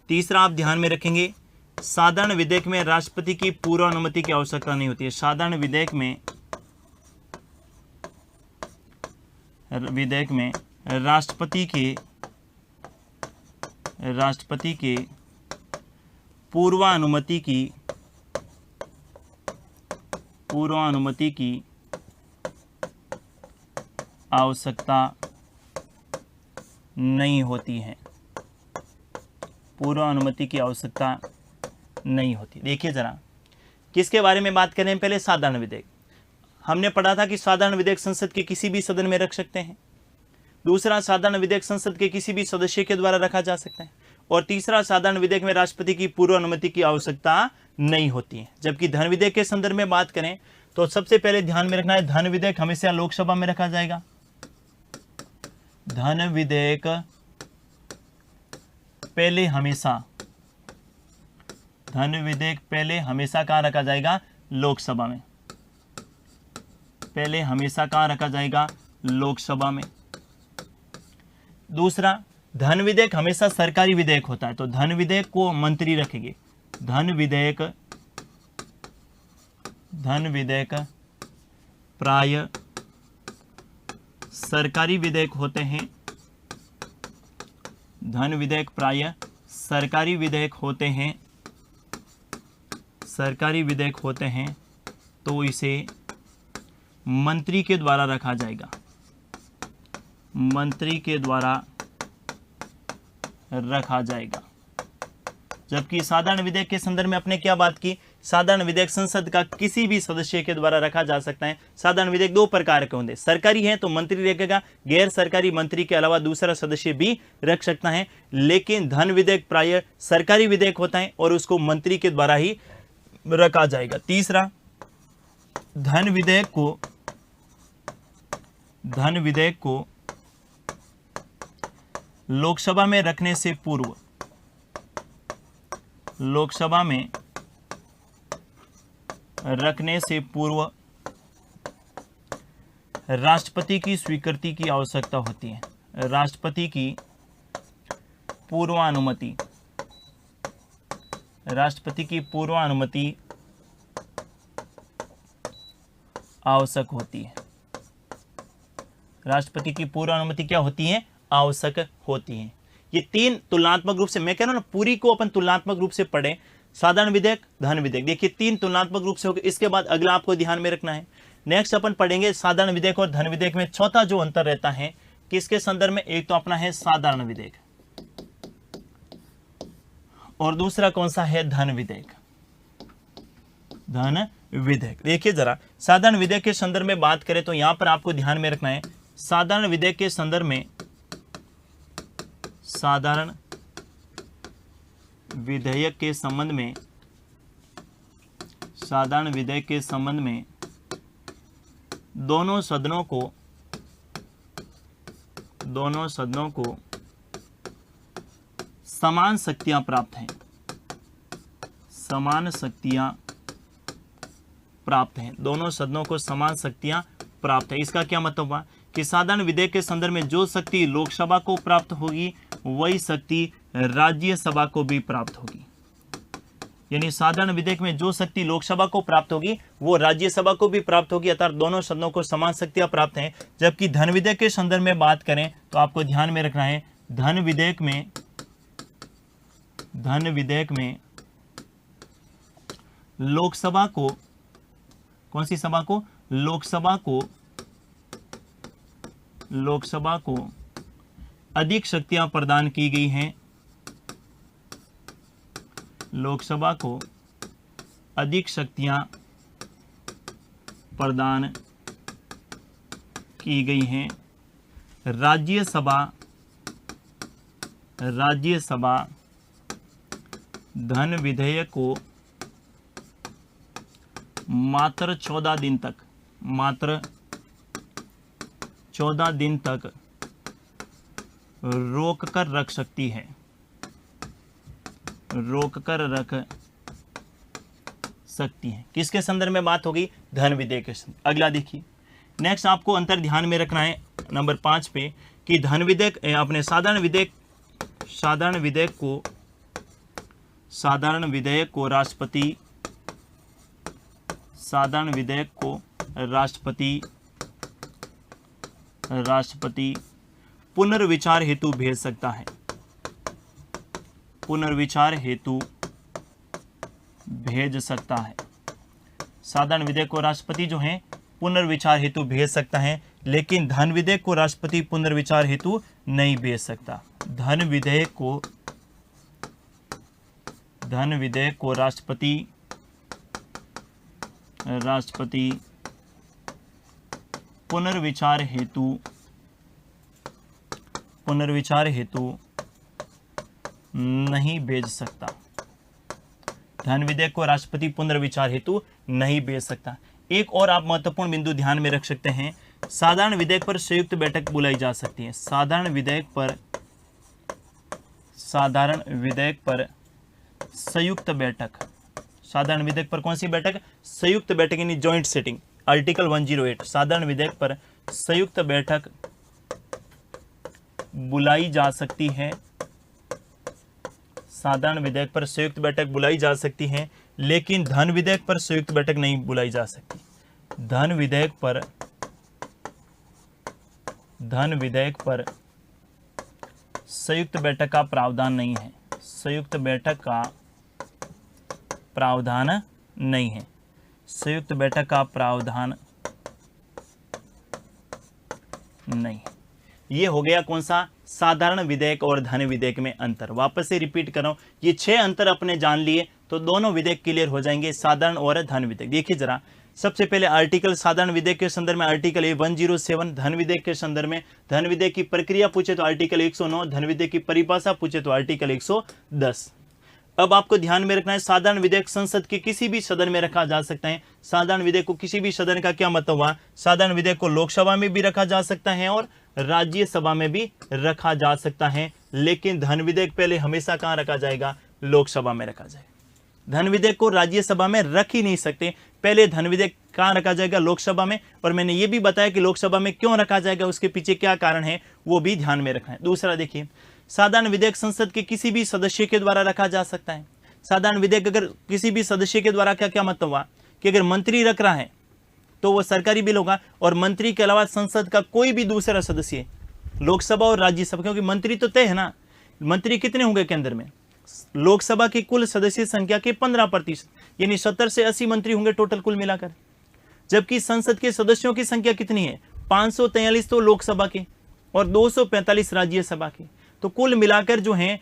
तीसरा आप ध्यान में रखेंगे, साधारण विधेयक में राष्ट्रपति की पूर्व अनुमति की आवश्यकता नहीं होती है। साधारण विधेयक में राष्ट्रपति के पूर्व अनुमति की आवश्यकता नहीं होती है। पूर्व अनुमति की आवश्यकता नहीं होती। देखिए जरा, किसके बारे में बात करें? पहले साधारण विधेयक। हमने पढ़ा था कि साधारण विधेयक संसद के किसी भी सदन में रख सकते हैं। दूसरा, साधारण विधेयक संसद के किसी भी सदस्य के द्वारा रखा जा सकता है। और तीसरा, साधारण विधेयक में राष्ट्रपति की पूर्व अनुमति की आवश्यकता नहीं होती है। जबकि धन विधेयक के संदर्भ में बात करें तो सबसे पहले ध्यान में रखना है, धन विधेयक हमेशा लोकसभा में रखा जाएगा। धन विधेयक पहले हमेशा कहां रखा जाएगा? लोकसभा में। पहले हमेशा कहां रखा जाएगा? लोकसभा में। दूसरा, धन विधेयक हमेशा सरकारी विधेयक होता है, तो धन विधेयक को मंत्री रखेंगे। धन विधेयक प्राय सरकारी विधेयक होते हैं। धन विधेयक प्राय सरकारी विधेयक होते हैं, तो इसे मंत्री के द्वारा रखा जाएगा। मंत्री के द्वारा रखा जाएगा। जबकि साधारण विधेयक के संदर्भ में आपने क्या बात की? साधारण विधेयक संसद का किसी भी सदस्य के द्वारा रखा जा सकता है। साधारण विधेयक दो प्रकार के होंगे, सरकारी है तो मंत्री रखेगा, गैर सरकारी मंत्री के अलावा दूसरा सदस्य भी रख सकता है। लेकिन धन विधेयक प्राय सरकारी विधेयक होता है और उसको मंत्री के द्वारा ही रखा जाएगा। तीसरा, धन विधेयक को लोकसभा में रखने से पूर्व राष्ट्रपति की स्वीकृति की आवश्यकता होती है। राष्ट्रपति की पूर्व अनुमति आवश्यक होती है। राष्ट्रपति की पूर्व अनुमति क्या होती है? आवश्यक होती है। ये तीन तुलनात्मक रूप से, मैं कह रहा हूं ना, पूरी को अपन तुलनात्मक रूप से पढ़ें। साधारण विधेयक, धन विधेयक, देखिए तीन तुलनात्मक रूप से हो गए। इसके बाद अगला आपको ध्यान में रखना है, नेक्स्ट अपन पढ़ेंगे साधारण विधेयक और धन विधेयक में चौथा जो अंतर रहता है किसके संदर्भ में? एक तो अपना है साधारण विधेयक और दूसरा कौन सा है? धन विधेयक। धन विधेयक देखिए जरा, साधारण विधेयक के संदर्भ में बात करें तो यहां पर आपको ध्यान में रखना है, साधारण विधेयक के संदर्भ में, साधारण विधेयक के संबंध में दोनों सदनों को समान शक्तियां प्राप्त हैं। दोनों सदनों को समान शक्तियां प्राप्त है। इसका क्या मतलब हुआ कि साधारण विधेयक के संदर्भ में जो शक्ति लोकसभा को प्राप्त होगी वही शक्ति राज्यसभा को भी प्राप्त होगी। यानी साधारण विधेयक में जो शक्ति लोकसभा को प्राप्त होगी वो राज्यसभा को भी प्राप्त होगी, अर्थात दोनों सदनों को समान शक्तियां प्राप्त हैं। जबकि धन विधेयक के संदर्भ में बात करें तो आपको ध्यान में रखना है, धन विधेयक में लोकसभा को, कौन सी सभा को? लोकसभा को अधिक शक्तियां प्रदान की गई हैं। लोकसभा को अधिक शक्तियां प्रदान की गई हैं। राज्यसभा धन विधेयक को मात्र 14 दिन तक रोक कर रख सकती है। किसके संदर्भ में बात होगी? धन विधेयक के संदर्भ। अगला देखिए, नेक्स्ट आपको अंतर ध्यान में रखना है नंबर 5 पे कि धन विधेयक अपने साधारण विधेयक को राष्ट्रपति पुनर्विचार हेतु भेज सकता है। साधारण विधेयक को राष्ट्रपति जो है पुनर्विचार हेतु भेज सकता है, लेकिन धन विधेयक को राष्ट्रपति पुनर्विचार हेतु नहीं भेज सकता। धन विधेयक को राष्ट्रपति पुनर्विचार हेतु पुनर्विचार हेतु नहीं भेज सकता। धन विधेयक को राष्ट्रपति पुनर्विचार हेतु नहीं भेज सकता। एक और आप महत्वपूर्ण बिंदु ध्यान में रख सकते हैं, साधारण विधेयक पर संयुक्त बैठक बुलाई जा सकती है। साधारण विधेयक पर संयुक्त बैठक, साधारण विधेयक पर कौन सी बैठक? संयुक्त बैठक यानी जॉइंट सेटिंग, आर्टिकल 108। साधारण विधेयक पर संयुक्त बैठक बुलाई जा सकती है। साधारण विधेयक पर संयुक्त बैठक बुलाई जा सकती है, लेकिन धन विधेयक पर संयुक्त बैठक नहीं बुलाई जा सकती। धन विधेयक पर संयुक्त बैठक का प्रावधान नहीं है। संयुक्त बैठक का प्रावधान नहीं है। संयुक्त बैठक का प्रावधान नहीं। ये हो गया कौन सा? साधारण विधेयक और धन विधेयक में अंतर। वापस से रिपीट कर रहा हूं, ये 6 अंतर अपने जान लिए तो दोनों विधेयक क्लियर हो जाएंगे, साधारण और धन विधेयक। देखिए जरा, सबसे पहले आर्टिकल साधारण विधेयक के संदर्भ में आर्टिकल 107, धन विधेयक के संदर्भ में धन विधेयक की प्रक्रिया पूछे तो आर्टिकल 109, धन विधेयक की परिभाषा पूछे तो आर्टिकल 110। अब आपको ध्यान में रखना है, साधारण विधेयक संसद के किसी भी सदन में रखा जा सकता है। साधारण विधेयक को किसी भी सदन का क्या मतलब हुआ? साधारण विधेयक को लोकसभा में भी रखा जा सकता है और राज्यसभा में भी रखा जा सकता है, लेकिन धन विधेयक पहले हमेशा कहां रखा जाएगा? लोकसभा में रखा जाएगा। धन विधेयक को राज्यसभा में रख ही नहीं सकते, पहले धन विधेयक कहां रखा जाएगा? लोकसभा में। और मैंने ये भी बताया कि लोकसभा में क्यों रखा जाएगा, उसके पीछे क्या कारण है, वो भी ध्यान में रखना है। दूसरा देखिए, साधारण विधेयक संसद के किसी भी सदस्य के द्वारा रखा जा सकता है। साधारण विधेयक अगर किसी भी सदस्य के द्वारा क्या मतलब हुआ कि अगर मंत्री रख रहा है तो वो सरकारी बिल होगा, और मंत्री के अलावा संसद का कोई भी दूसरा सदस्य, लोकसभा और राज्यसभा, क्योंकि मंत्री तो तय है ना, मंत्री कितने होंगे केंद्र में? लोकसभा की कुल सदस्य संख्या के 15%, यानी 70 से 80 मंत्री होंगे टोटल कुल मिलाकर। जबकि संसद के सदस्यों की संख्या कितनी है? 543 तो लोकसभा के और 245 राज्यसभा के, तो कुल मिलाकर जो है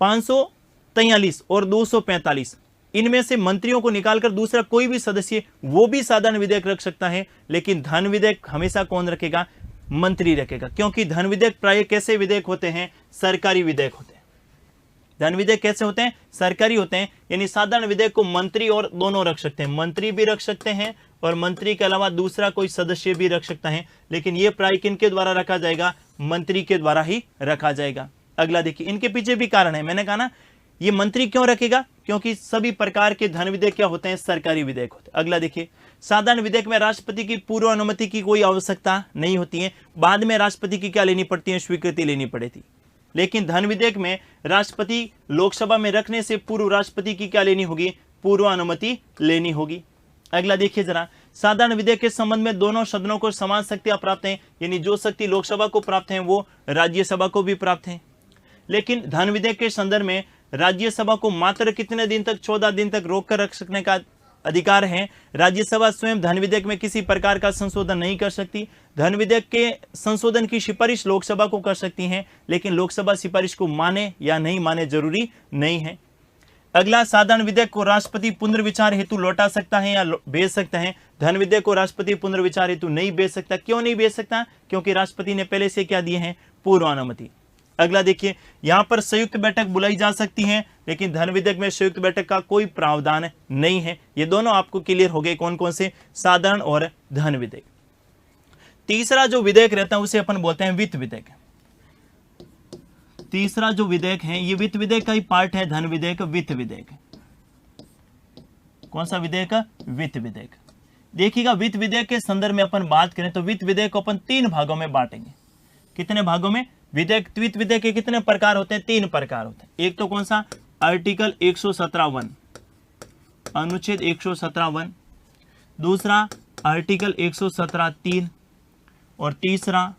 543 और 245, इनमें से मंत्रियों को निकालकर दूसरा कोई भी सदस्य वो भी साधारण विधेयक रख सकता है, लेकिन धन विधेयक हमेशा कौन रखेगा? मंत्री रखेगा, क्योंकि धन विधेयक प्राय कैसे विधेयक होते हैं? सरकारी विधेयक होते हैं। धन विधेयक कैसे होते हैं? सरकारी होते हैं, यानी साधारण विधेयक को मंत्री और दोनों रख सकते हैं, मंत्री भी रख सकते हैं और मंत्री के अलावा दूसरा कोई सदस्य भी रख सकता है, लेकिन यह प्राय किनके द्वारा रखा जाएगा? मंत्री के द्वारा ही रखा जाएगा। अगला देखिए, इनके पीछे भी कारण है, मैंने कहा ना ये मंत्री क्यों रखेगा? क्योंकि सभी प्रकार के धन विधेयक क्या होते हैं? सरकारी विधेयक होते हैं। अगला देखिए, साधारण विधेयक में राष्ट्रपति की पूर्व अनुमति की कोई आवश्यकता नहीं होती है, बाद में राष्ट्रपति की क्या लेनी पड़ती है? स्वीकृति लेनी पड़ती थी। लेकिन धन विधेयक में राष्ट्रपति लोकसभा में रखने से पूर्व राष्ट्रपति की क्या लेनी होगी? पूर्व अनुमति लेनी होगी। अगला देखिए जरा, साधारण विधेयक के संबंध में दोनों सदनों को समान शक्तियां प्राप्त हैं, यानी जो शक्ति लोकसभा को प्राप्त है वो राज्यसभा को भी प्राप्त है। लेकिन धन विधेयक के संदर्भ में राज्यसभा को मात्र कितने दिन तक? 14 दिन तक रोक कर रख सकने का अधिकार है। राज्यसभा स्वयं धन विधेयक में किसी प्रकार का संशोधन नहीं कर सकती। धन विधेयक के संशोधन की सिफारिश लोकसभा को कर सकती है, लेकिन लोकसभा सिफारिश को माने या नहीं माने जरूरी नहीं है। अगला, साधारण विधेयक को राष्ट्रपति पुनर्विचार हेतु लौटा सकता है या भेज सकता है। धन विधेयक को राष्ट्रपति पुनर्विचार हेतु नहीं भेज सकता। क्यों नहीं भेज सकता? क्योंकि राष्ट्रपति ने पहले से क्या दिए हैं? पूर्व अनुमति। अगला देखिए, यहां पर संयुक्त बैठक बुलाई जा सकती है, लेकिन धन विधेयक में संयुक्त बैठक का कोई प्रावधान नहीं है। ये दोनों आपको क्लियर हो गए, कौन कौन से? साधारण और धन विधेयक। तीसरा जो विधेयक रहता है उसे अपन बोलते हैं वित्त विधेयक। तीसरा जो विधेयक है ये वित्त विधेयक का ही पार्ट है। धन विधेयक, वित्त विधेयक। कौन सा विधेयक? वित्त विधेयक। देखिएगा, वित्त विधेयक के संदर्भ में अपन बात करें तो वित्त विधेयक को अपन 3 भागों में बांटेंगे। कितने भागों में? विधेयक, वित्त विधेयक के कितने प्रकार होते हैं? 3 प्रकार होते हैं। एक तो कौन सा? आर्टिकल 117(1), अनुच्छेद 117(1), दूसरा आर्टिकल 117(3) और तीसरा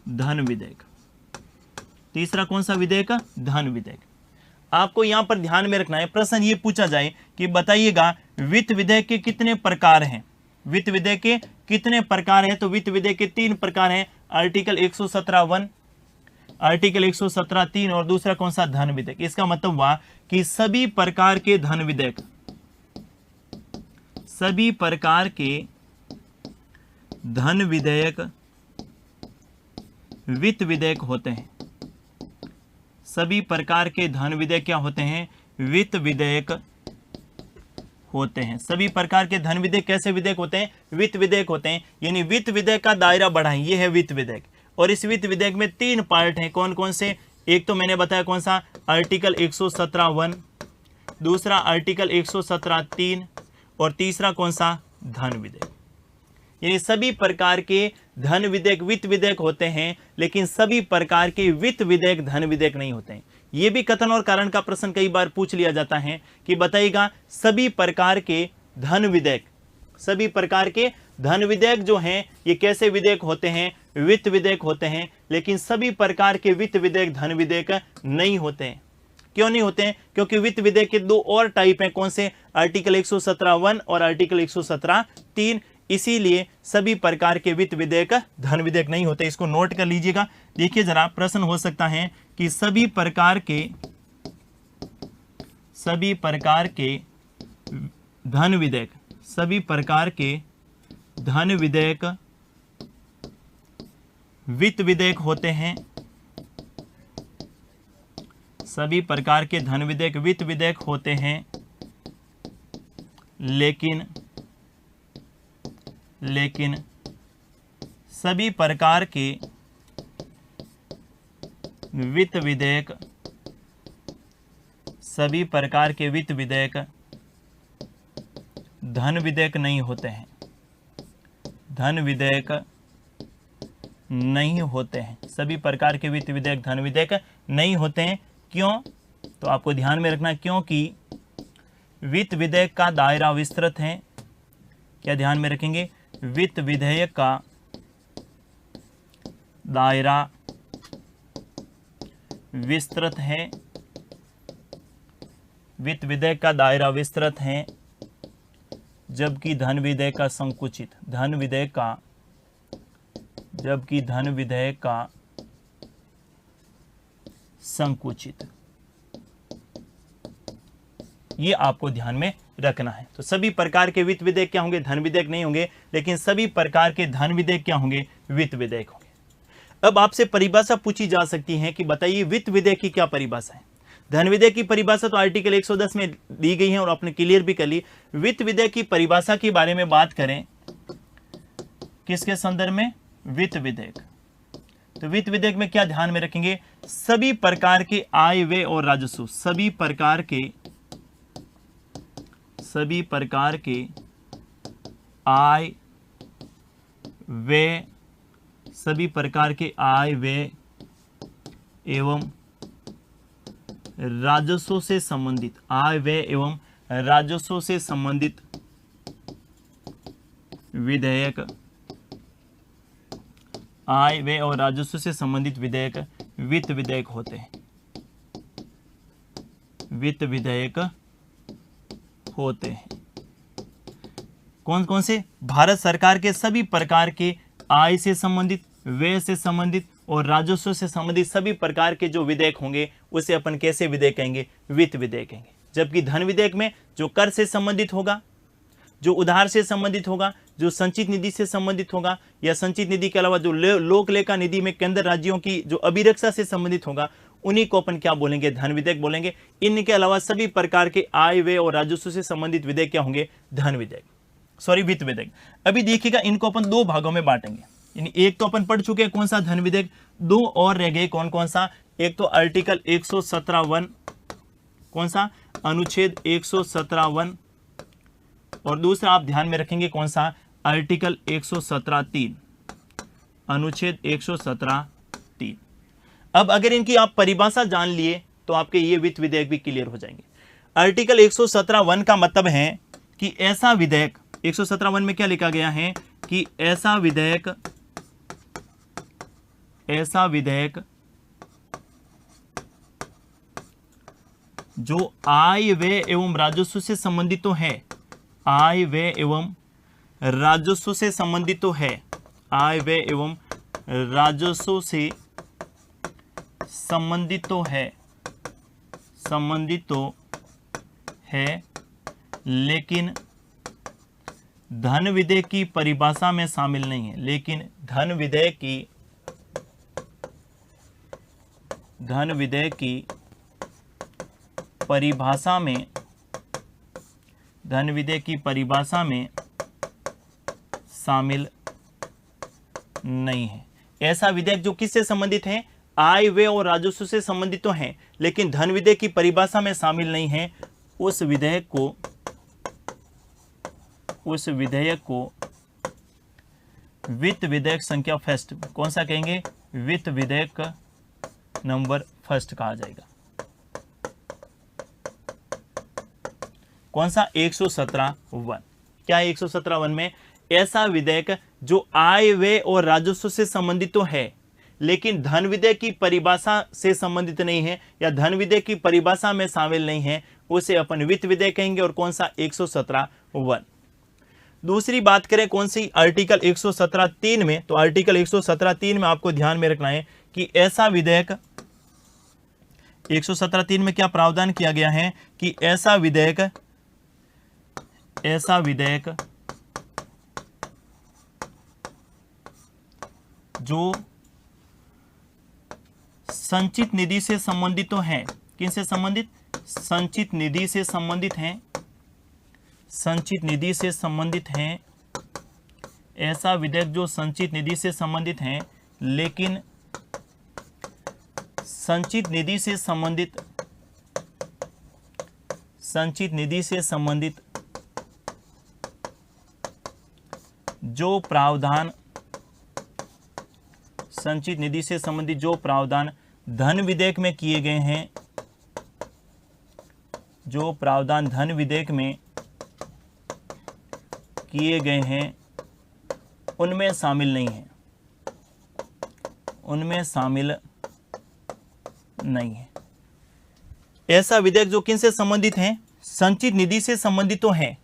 धन विधेयक। तीसरा कौन सा विधेयक? धन विधेयक। आपको यहां पर ध्यान में रखना है, प्रश्न ये पूछा जाए कि बताइएगा वित्त विधेयक के कितने प्रकार हैं? वित्त विधेयक के कितने प्रकार हैं? तो वित्त विधेयक के 3 प्रकार हैं। आर्टिकल 117(1), आर्टिकल 117(3) और दूसरा कौन सा? धन विधेयक। इसका मतलब हुआ कि सभी प्रकार के धन विधेयक, सभी प्रकार के धन विधेयक वित्त विधेयक होते हैं। सभी प्रकार के धन विधेयक क्या होते हैं? वित्त विधेयक होते हैं। सभी प्रकार के धन विधेयक कैसे विधेयक होते हैं? वित्त विधेयक होते हैं। यानी वित्त विधेयक का दायरा बढ़ाएं, ये है वित्त विधेयक। और इस वित्त विधेयक में 3 पार्ट हैं। कौन कौन से? एक तो मैंने बताया कौन सा, आर्टिकल 117(1), दूसरा आर्टिकल 117(3 और तीसरा कौन सा? धन विधेयक। यानी सभी प्रकार के धन विधेयक वित्त विधेयक होते हैं, लेकिन सभी प्रकार के वित्त विधेयक धन विधेयक नहीं होते हैं। यह भी कथन और कारण का प्रश्न कई बार पूछ लिया जाता है कि बताइएगा सभी प्रकार के धन विधेयक, सभी प्रकार के धन विधेयक जो हैं ये कैसे विधेयक होते हैं? वित्त विधेयक होते हैं। लेकिन सभी प्रकार के वित्त विधेयक धन विधेयक नहीं होते हैं। क्यों नहीं होते हैं? क्योंकि वित्त विधेयक के 2 और टाइप हैं। कौन से? आर्टिकल 117(1) और आर्टिकल 117(3। इसीलिए सभी प्रकार के वित्त विधेयक धन विधेयक नहीं होते। इसको नोट कर लीजिएगा। देखिए जरा, प्रश्न हो सकता है कि सभी प्रकार के धन विधेयक, सभी प्रकार के धन विधेयक वित्त विधेयक होते हैं। सभी प्रकार के धन विधेयक वित्त विधेयक होते हैं, लेकिन सभी प्रकार के वित्त विधेयक धन विधेयक नहीं होते हैं। धन विधेयक नहीं होते हैं। सभी प्रकार के वित्त विधेयक धन विधेयक नहीं होते हैं। क्यों? तो आपको ध्यान में रखना, क्योंकि वित्त विधेयक का दायरा विस्तृत है। क्या ध्यान में रखेंगे? वित्त विधेयक का दायरा विस्तृत है। वित्त विधेयक का दायरा विस्तृत है, जबकि धन विधेयक का संकुचित। जबकि धन विधेयक का संकुचित। ये आपको ध्यान में रखना है। तो सभी प्रकार के वित्त विधेयक क्या होंगे? धन विधेयक नहीं होंगे, लेकिन सभी प्रकार के धन विधेयक क्या होंगे? वित्त विधेयक होंगे। अब आपसे परिभाषा पूछी जा सकती है कि बताइए वित्त विधेयक की क्या परिभाषा है? धन विधेयक की परिभाषा तो आर्टिकल 110 में दी गई है और आपने क्लियर भी कर ली। वित्त विधेयक की परिभाषा के बारे में बात करें, किसके संदर्भ में? वित्त विधेयक। तो वित्त विधेयक में क्या ध्यान में रखेंगे? सभी प्रकार के आय व्यय और राजस्व, सभी प्रकार के आय व्यय, सभी प्रकार के आय व्यय एवं राजस्व से संबंधित, आय व्यय एवं राजस्व से संबंधित विधेयक, आय व्यय और राजस्व से संबंधित विधेयक वित्त विधेयक होते हैं। वित्त विधेयक होते हैं। कौन कौन से? भारत सरकार के सभी प्रकार के आय से संबंधित, व्यय से संबंधित और राजस्व से संबंधित सभी प्रकार के जो विधेयक होंगे उसे अपन कैसे विधेयक कहेंगे? वित्त विधेयक कहेंगे। जबकि धन विधेयक में जो कर से संबंधित होगा, जो उधार से संबंधित होगा, जो संचित निधि से संबंधित होगा, या संचित निधि के अलावा जो लोक लेखा निधि में केंद्र राज्यों की जो अभिरक्षा से संबंधित होगा, उन्हीं को अपन क्या बोलेंगे? धन विधेयक बोलेंगे। इनके अलावा सभी प्रकार के आय व्यय और राजस्व से संबंधित विधेयक क्या होंगे? धन विधेयक, वित्त विधेयक। अभी देखिएगा, इनको अपन 2 भागों में बांटेंगे। यानी एक तो अपन पढ़ चुके हैं कौन सा? धन विधेयक। 2 और रह गए। कौन कौन सा? एक तो आर्टिकल 117(1), कौन सा? अनुच्छेद 117(1), और दूसरा आप ध्यान में रखेंगे कौन सा? आर्टिकल 117(3), अनुच्छेद 117(3। अब अगर इनकी आप परिभाषा जान लिए तो आपके ये वित्त विधेयक भी क्लियर हो जाएंगे। आर्टिकल 117(1) का मतलब है कि ऐसा विधेयक, 117(1) में क्या लिखा गया है कि ऐसा विधेयक जो आय व्यय एवं राजस्व से संबंधित तो है, आय व्यय एवं राजस्व से संबंधित तो है, आय व्यय एवं राजस्व से संबंधित तो है, लेकिन धन विधेयक की परिभाषा में शामिल नहीं है। लेकिन धन विधेयक की धन विधेयक की परिभाषा में, धन विधेयक की परिभाषा में शामिल नहीं है। ऐसा विधेयक जो किससे संबंधित है, आय व्यय और राजस्व से संबंधित तो है, लेकिन धन विधेयक की परिभाषा में शामिल नहीं है, उस विधेयक को वित्त विधेयक संख्या फर्स्ट, कौन सा कहेंगे, वित्त विधेयक नंबर फर्स्ट कहा जाएगा। कौन सा, 117(1). क्या है 117(1) में, ऐसा विधेयक जो आय व्यय और राजस्व से संबंधित तो है, लेकिन धन विधेयक की परिभाषा से संबंधित नहीं है या धन विधेयक की परिभाषा में शामिल नहीं है, उसे अपन वित्त विधेयक कहेंगे। और कौन सा, 117(1). दूसरी बात करें कौन सी, आर्टिकल 117(3) में, तो आर्टिकल 117(3) में आपको ध्यान में रखना है कि ऐसा विधेयक, 117(3) में क्या प्रावधान किया गया है कि ऐसा विधेयक जो संचित निधि से संबंधित तो है, किनसे संबंधित, संचित निधि से संबंधित हैं, संचित निधि से संबंधित हैं, ऐसा विधेयक जो संचित निधि से संबंधित हैं, लेकिन संचित निधि से संबंधित जो प्रावधान, संचित निधि से संबंधित जो प्रावधान धन विधेयक में किए गए हैं, जो प्रावधान धन विधेयक में किए गए हैं, उनमें शामिल नहीं है, उनमें शामिल नहीं है। ऐसा विधेयक जो किन से संबंधित है, संचित निधि से संबंधित तो है,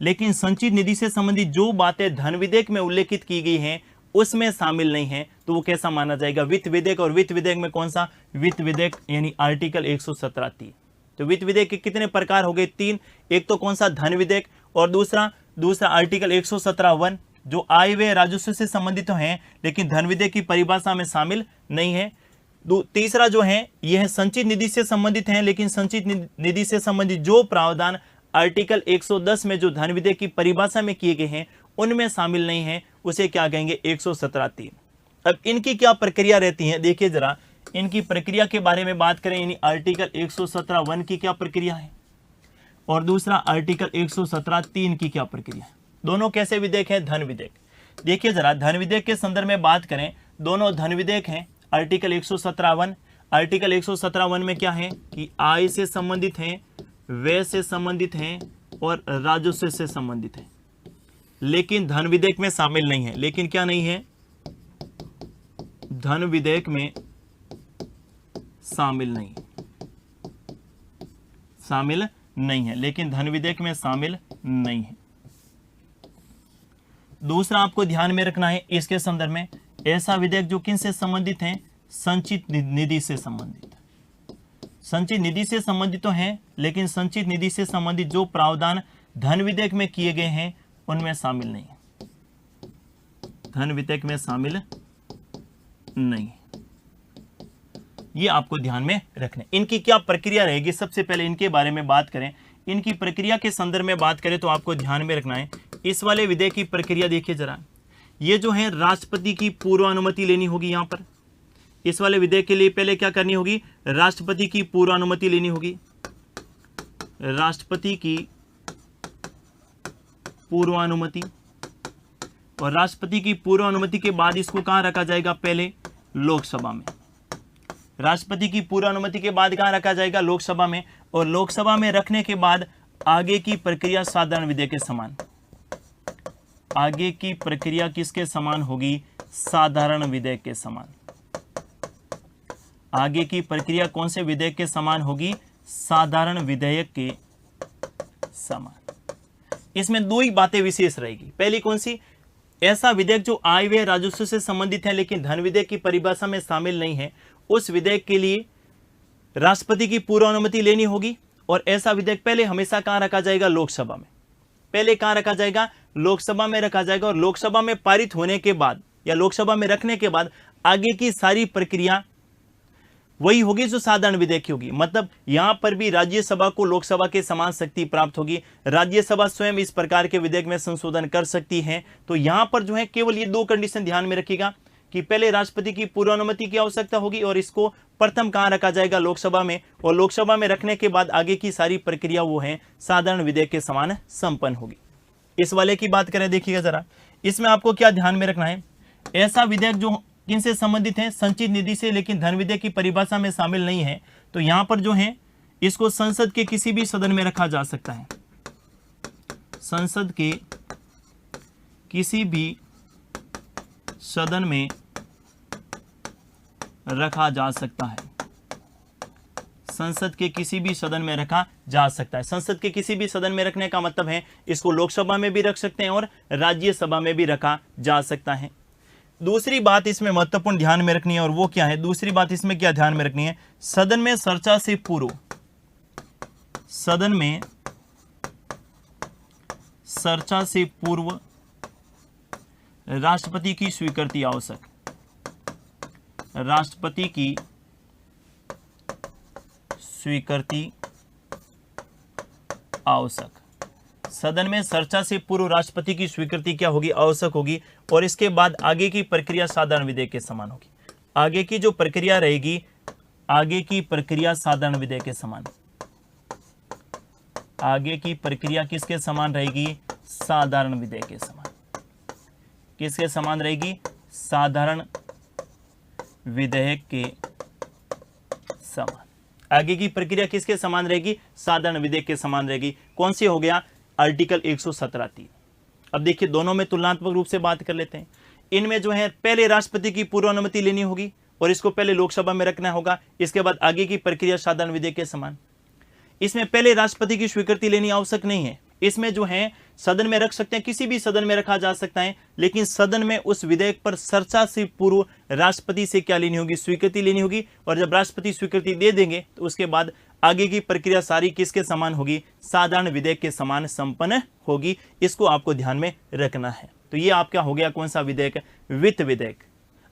लेकिन संचित निधि से संबंधित जो बातें धन विधेयक में उल्लेखित की गई हैं उसमें शामिल नहीं है, तो वो कैसा माना जाएगा, वित्त विधेयक। और वित्त विधेयक में कौन सा, वित्त विधेयक यानी आर्टिकल 117(3). तो वित्त विधेयक के कितने प्रकार हो गए, 3। एक तो कौन सा, धन विधेयक, और दूसरा आर्टिकल 117(1) जो आय व्यय राजस्व से संबंधित तो हैं, लेकिन धन विधेयक की परिभाषा में शामिल नहीं है। तीसरा जो है यह है संचित निधि से संबंधित है, लेकिन संचित निधि से संबंधित जो प्रावधान आर्टिकल 110 में जो धन विधेयक की परिभाषा में किए गए हैं उनमें शामिल नहीं है, उसे क्या कहेंगे, 117(3). अब इनकी क्या प्रक्रिया रहती है, देखिए जरा इनकी प्रक्रिया के बारे में बात करें, यानी आर्टिकल 117(1) की क्या प्रक्रिया है और दूसरा आर्टिकल 117(3) की क्या प्रक्रिया है। दोनों कैसे विधेयक है, धन विधेयक। देखिए जरा धन विधेयक के संदर्भ में बात करें, दोनों धन विधेयक हैं। आर्टिकल 117(1), आर्टिकल 117(1) में क्या है कि आय से संबंधित है, व्यय से संबंधित है और राजस्व से संबंधित है, लेकिन धन विधेयक में शामिल नहीं है। लेकिन क्या नहीं है, धन विधेयक में शामिल नहीं है, लेकिन धन विधेयक में शामिल नहीं है। दूसरा आपको ध्यान में रखना है इसके संदर्भ में, ऐसा विधेयक जो किन से संबंधित है, संचित निधि से संबंधित। संचित निधि से संबंधित तो है, लेकिन संचित निधि से संबंधित जो प्रावधान धन विधेयक में किए गए हैं उनमें शामिल नहीं है, धन विधेयक में शामिल नहीं है। ये आपको ध्यान में रखना। इनकी क्या प्रक्रिया रहेगी, सबसे पहले इनके बारे में बात करें। इनकी प्रक्रिया के संदर्भ में बात करें तो आपको ध्यान में रखना है, इस वाले विधेयक की प्रक्रिया देखिए जरा, ये जो है राष्ट्रपति की पूर्व अनुमति लेनी होगी। यहाँ पर इस वाले विधेयक के लिए पहले क्या करनी होगी, राष्ट्रपति की पूर्व अनुमति लेनी होगी। राष्ट्रपति की पूर्व अनुमति, और राष्ट्रपति की पूर्व अनुमति के बाद इसको कहां रखा जाएगा, पहले लोकसभा में। राष्ट्रपति की पूर्व अनुमति के बाद कहां रखा जाएगा, लोकसभा में। और लोकसभा में रखने के बाद आगे की प्रक्रिया साधारण विधेयक के समान, आगे की प्रक्रिया किसके समान होगी, साधारण विधेयक के समान। आगे की प्रक्रिया कौन से विधेयक के समान होगी, साधारण विधेयक के समान। इसमें दो ही बातें विशेष रहेगी। पहली कौन सी, ऐसा विधेयक जो आय व्यय राजस्व से संबंधित है लेकिन धन विधेयक की परिभाषा में शामिल नहीं है, उस विधेयक के लिए राष्ट्रपति की पूर्व अनुमति लेनी होगी। और ऐसा विधेयक पहले हमेशा कहां रखा जाएगा, लोकसभा में। पहले कहां रखा जाएगा, लोकसभा में रखा जाएगा। और लोकसभा में पारित होने के बाद या लोकसभा में रखने के बाद आगे की सारी प्रक्रिया वही होगी जो साधारण विधेयक की होगी। मतलब यहां पर भी राज्यसभा को लोकसभा के समान शक्ति प्राप्त होगी, राज्यसभा स्वयं इस प्रकार के विधेयक में संशोधन कर सकती है। तो यहां पर जो है केवल ये दो कंडीशन ध्यान में रखिएगा कि पहले राष्ट्रपति की पूर्व अनुमति की आवश्यकता होगी और इसको प्रथम कहां रखा जाएगा, लोकसभा में, और लोकसभा में रखने के बाद आगे की सारी प्रक्रिया वो है साधारण विधेयक के समान संपन्न होगी। इस वाले की बात करें, देखिएगा जरा, इसमें आपको क्या ध्यान में रखना है, ऐसा विधेयक जो किनसे संबंधित है, संचित निधि से, लेकिन धन विधेयक की परिभाषा में शामिल नहीं है। तो यहां पर जो है इसको संसद के किसी भी सदन में रखा जा सकता है, संसद के किसी भी सदन में रखा जा सकता है, संसद के किसी भी सदन में रखा जा सकता है। संसद के किसी भी सदन में रखने का मतलब है इसको लोकसभा में भी रख सकते हैं और राज्यसभा में भी रखा जा सकता है। दूसरी बात इसमें महत्वपूर्ण ध्यान में रखनी है, और वो क्या है, दूसरी बात इसमें क्या ध्यान में रखनी है, सदन में चर्चा से पूर्व, सदन में चर्चा से पूर्व राष्ट्रपति की स्वीकृति आवश्यक, राष्ट्रपति की स्वीकृति आवश्यक। सदन में चर्चा से पूर्व राष्ट्रपति की स्वीकृति क्या होगी, आवश्यक होगी, और इसके बाद आगे की प्रक्रिया साधारण विधेयक के समान होगी। आगे की जो प्रक्रिया रहेगी, आगे की प्रक्रिया साधारण विधेयक के समान, आगे की प्रक्रिया किसके समान रहेगी, साधारण विधेयक के समान। किसके समान रहेगी, साधारण विधेयक के समान। आगे की प्रक्रिया किसके समान रहेगी, साधारण विधेयक के समान रहेगी। कौन सी हो गया, आर्टिकल 117(3). अब देखिए दोनों में तुलनात्मक रूप से बात कर लेते हैं। इनमें जो है पहले राष्ट्रपति की पूर्व अनुमति लेनी होगी और इसको पहले लोकसभा में रखना होगा, इसके बाद आगे की प्रक्रिया साधारण विधेयक के समान। इसमें पहले राष्ट्रपति की स्वीकृति लेनी आवश्यक नहीं है, इसमें जो है सदन में रख सकते हैं, किसी भी सदन में रखा जा सकता है, लेकिन सदन में उस विधेयक पर चर्चा से पूर्व राष्ट्रपति से क्या लेनी होगी, स्वीकृति लेनी होगी, और जब राष्ट्रपति स्वीकृति दे देंगे तो उसके बाद आगे की प्रक्रिया सारी किसके समान होगी, साधारण विधेयक के समान संपन्न होगी। इसको आपको ध्यान में रखना है। तो ये आपका हो गया कौन सा विधेयक, वित्त विधेयक।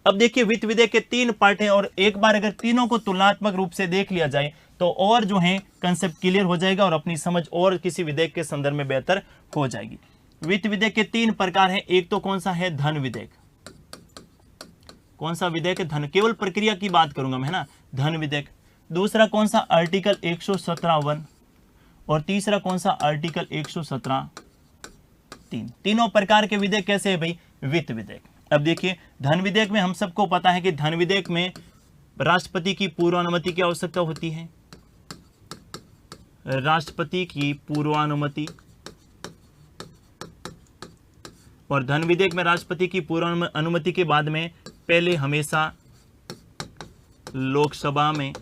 अब देखिए वित्त विधेयक के 3 पार्ट हैं, और एक बार अगर तीनों को तुलनात्मक रूप से देख लिया जाए तो और जो है कंसेप्ट क्लियर हो जाएगा और अपनी समझ और किसी विधेयक के संदर्भ में बेहतर हो जाएगी। वित्त विधेयक के 3 प्रकार हैं। एक तो कौन सा है, धन विधेयक। कौन सा विधेयक है, धन, केवल प्रक्रिया की बात करूंगा मैं, है ना, धन विधेयक। दूसरा कौन सा, आर्टिकल 117(1), और तीसरा कौन सा, आर्टिकल 117(3). तीनों प्रकार के विधेयक कैसे है भाई, वित्त विधेयक। अब देखिए धन विधेयक में हम सबको पता है कि धन विधेयक में राष्ट्रपति की पूर्व अनुमति की आवश्यकता होती है, राष्ट्रपति की पूर्वानुमति, और धन विधेयक में राष्ट्रपति की पूर्व अनुमति के बाद में पहले हमेशा लोकसभा में,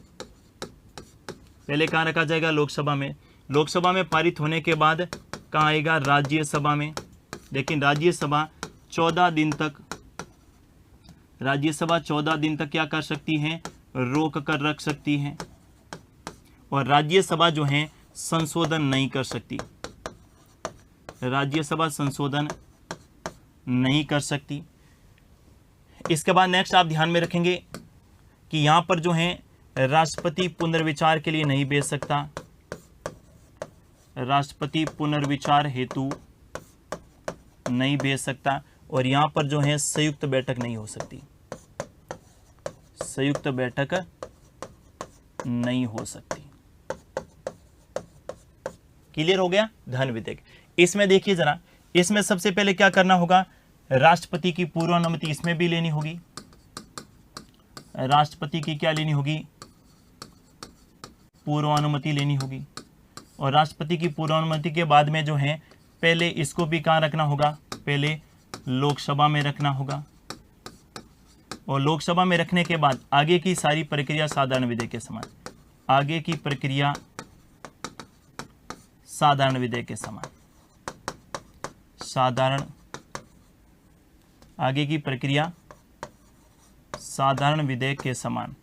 पहले कहां रखा जाएगा, लोकसभा में। लोकसभा में पारित होने के बाद कहां आएगा, राज्यसभा में। लेकिन राज्यसभा 14 दिन तक, राज्यसभा 14 दिन तक क्या कर सकती है, रोक कर रख सकती है, और राज्यसभा जो है संशोधन नहीं कर सकती, राज्यसभा संशोधन नहीं कर सकती। इसके बाद नेक्स्ट आप ध्यान में रखेंगे कि यहां पर जो है राष्ट्रपति पुनर्विचार के लिए नहीं भेज सकता, राष्ट्रपति पुनर्विचार हेतु नहीं भेज सकता, और यहां पर जो है संयुक्त बैठक नहीं हो सकती, संयुक्त बैठक नहीं हो सकती। क्लियर हो गया, धन विधेयक। इसमें देखिए जरा, इसमें सबसे पहले क्या करना होगा, राष्ट्रपति की पूर्व अनुमति इसमें भी लेनी होगी, राष्ट्रपति की क्या लेनी होगी, पूर्वानुमति लेनी होगी, और राष्ट्रपति की पूर्वानुमति के बाद में जो है पहले इसको भी कहां रखना होगा, पहले लोकसभा में रखना होगा, और लोकसभा में रखने के बाद आगे की सारी प्रक्रिया साधारण विधेयक के समान, आगे की प्रक्रिया साधारण विधेयक के समान, साधारण, आगे की प्रक्रिया साधारण विधेयक के समान,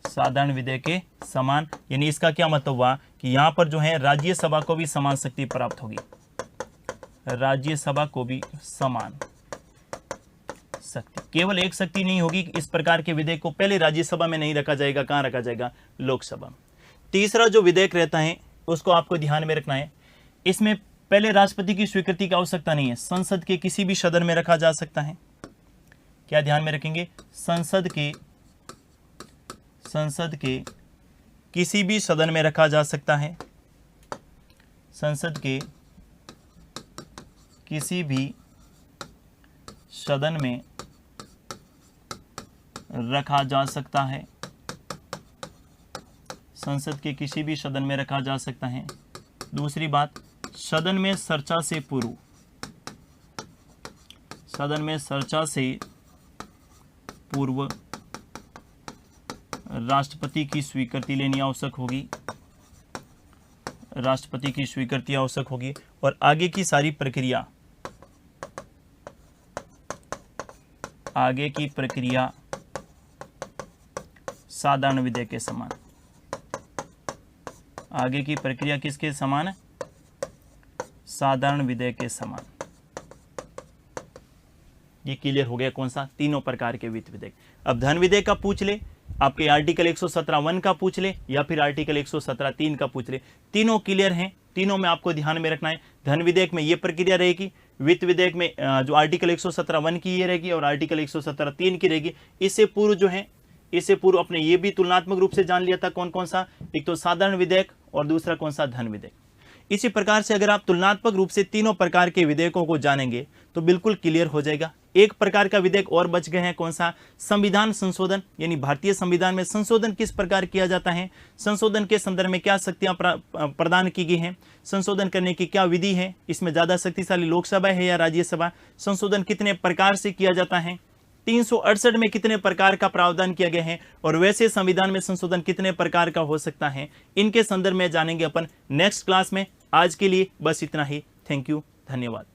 साधारण विधेयक के समान। यानी इसका क्या मतलब हुआ कि यहां पर जो है राज्यसभा को भी समान शक्ति प्राप्त होगी, राज्यसभा को भी समान शक्ति, केवल एक शक्ति नहीं होगी। इस प्रकार के विधेयक को पहले राज्यसभा में नहीं रखा जाएगा, कहाँ रखा जाएगा? लोकसभा में। तीसरा जो विधेयक रहता है उसको आपको ध्यान में रखना है, इसमें पहले राष्ट्रपति की स्वीकृति की आवश्यकता नहीं है, संसद के किसी भी सदन में रखा जा सकता है। क्या ध्यान में रखेंगे? संसद के किसी भी सदन में रखा जा सकता है, संसद के किसी भी सदन में रखा जा सकता है, संसद के किसी भी सदन में रखा जा सकता है। दूसरी बात, सदन में चर्चा से पूर्व, सदन में चर्चा से पूर्व राष्ट्रपति की स्वीकृति लेनी आवश्यक होगी, राष्ट्रपति की स्वीकृति आवश्यक होगी। और आगे की सारी प्रक्रिया, आगे की प्रक्रिया साधारण विधेयक के समान, आगे की प्रक्रिया किसके समान है? साधारण विधेयक के समान। ये क्लियर हो गया कौन सा? तीनों प्रकार के वित्त विधेयक। अब धन विधेयक का पूछ ले, आपके आर्टिकल 117(1) का पूछ ले, या फिर आर्टिकल 117(3) का पूछ ले, तीनों क्लियर हैं। तीनों में आपको ध्यान में रखना है, धन विधेयक में ये प्रक्रिया रहेगी, वित्त विधेयक में जो आर्टिकल 117(1) की ये रहेगी और आर्टिकल 117(3) की रहेगी। इससे पूर्व जो है, इससे पूर्व अपने ये भी तुलनात्मक रूप से जान लिया था कौन कौन सा, एक तो साधारण विधेयक और दूसरा कौन सा? धन विधेयक। इसी प्रकार से अगर आप तुलनात्मक रूप से तीनों प्रकार के विधेयकों को जानेंगे तो बिल्कुल क्लियर हो जाएगा। एक प्रकार का विधेयक और बच गए हैं, कौन सा? संविधान संशोधन, यानी भारतीय संविधान में संशोधन किस प्रकार किया जाता है, संशोधन के संदर्भ में क्या शक्तियां प्रदान की गई हैं, संशोधन करने की क्या विधि है, इसमें ज्यादा शक्तिशाली लोकसभा है या राज्यसभा, संशोधन कितने प्रकार से किया जाता है, 368 में कितने प्रकार का प्रावधान किया गया है, और वैसे संविधान में संशोधन कितने प्रकार का हो सकता है, इनके संदर्भ में जानेंगे अपन नेक्स्ट क्लास में। आज के लिए बस इतना ही। थैंक यू, धन्यवाद।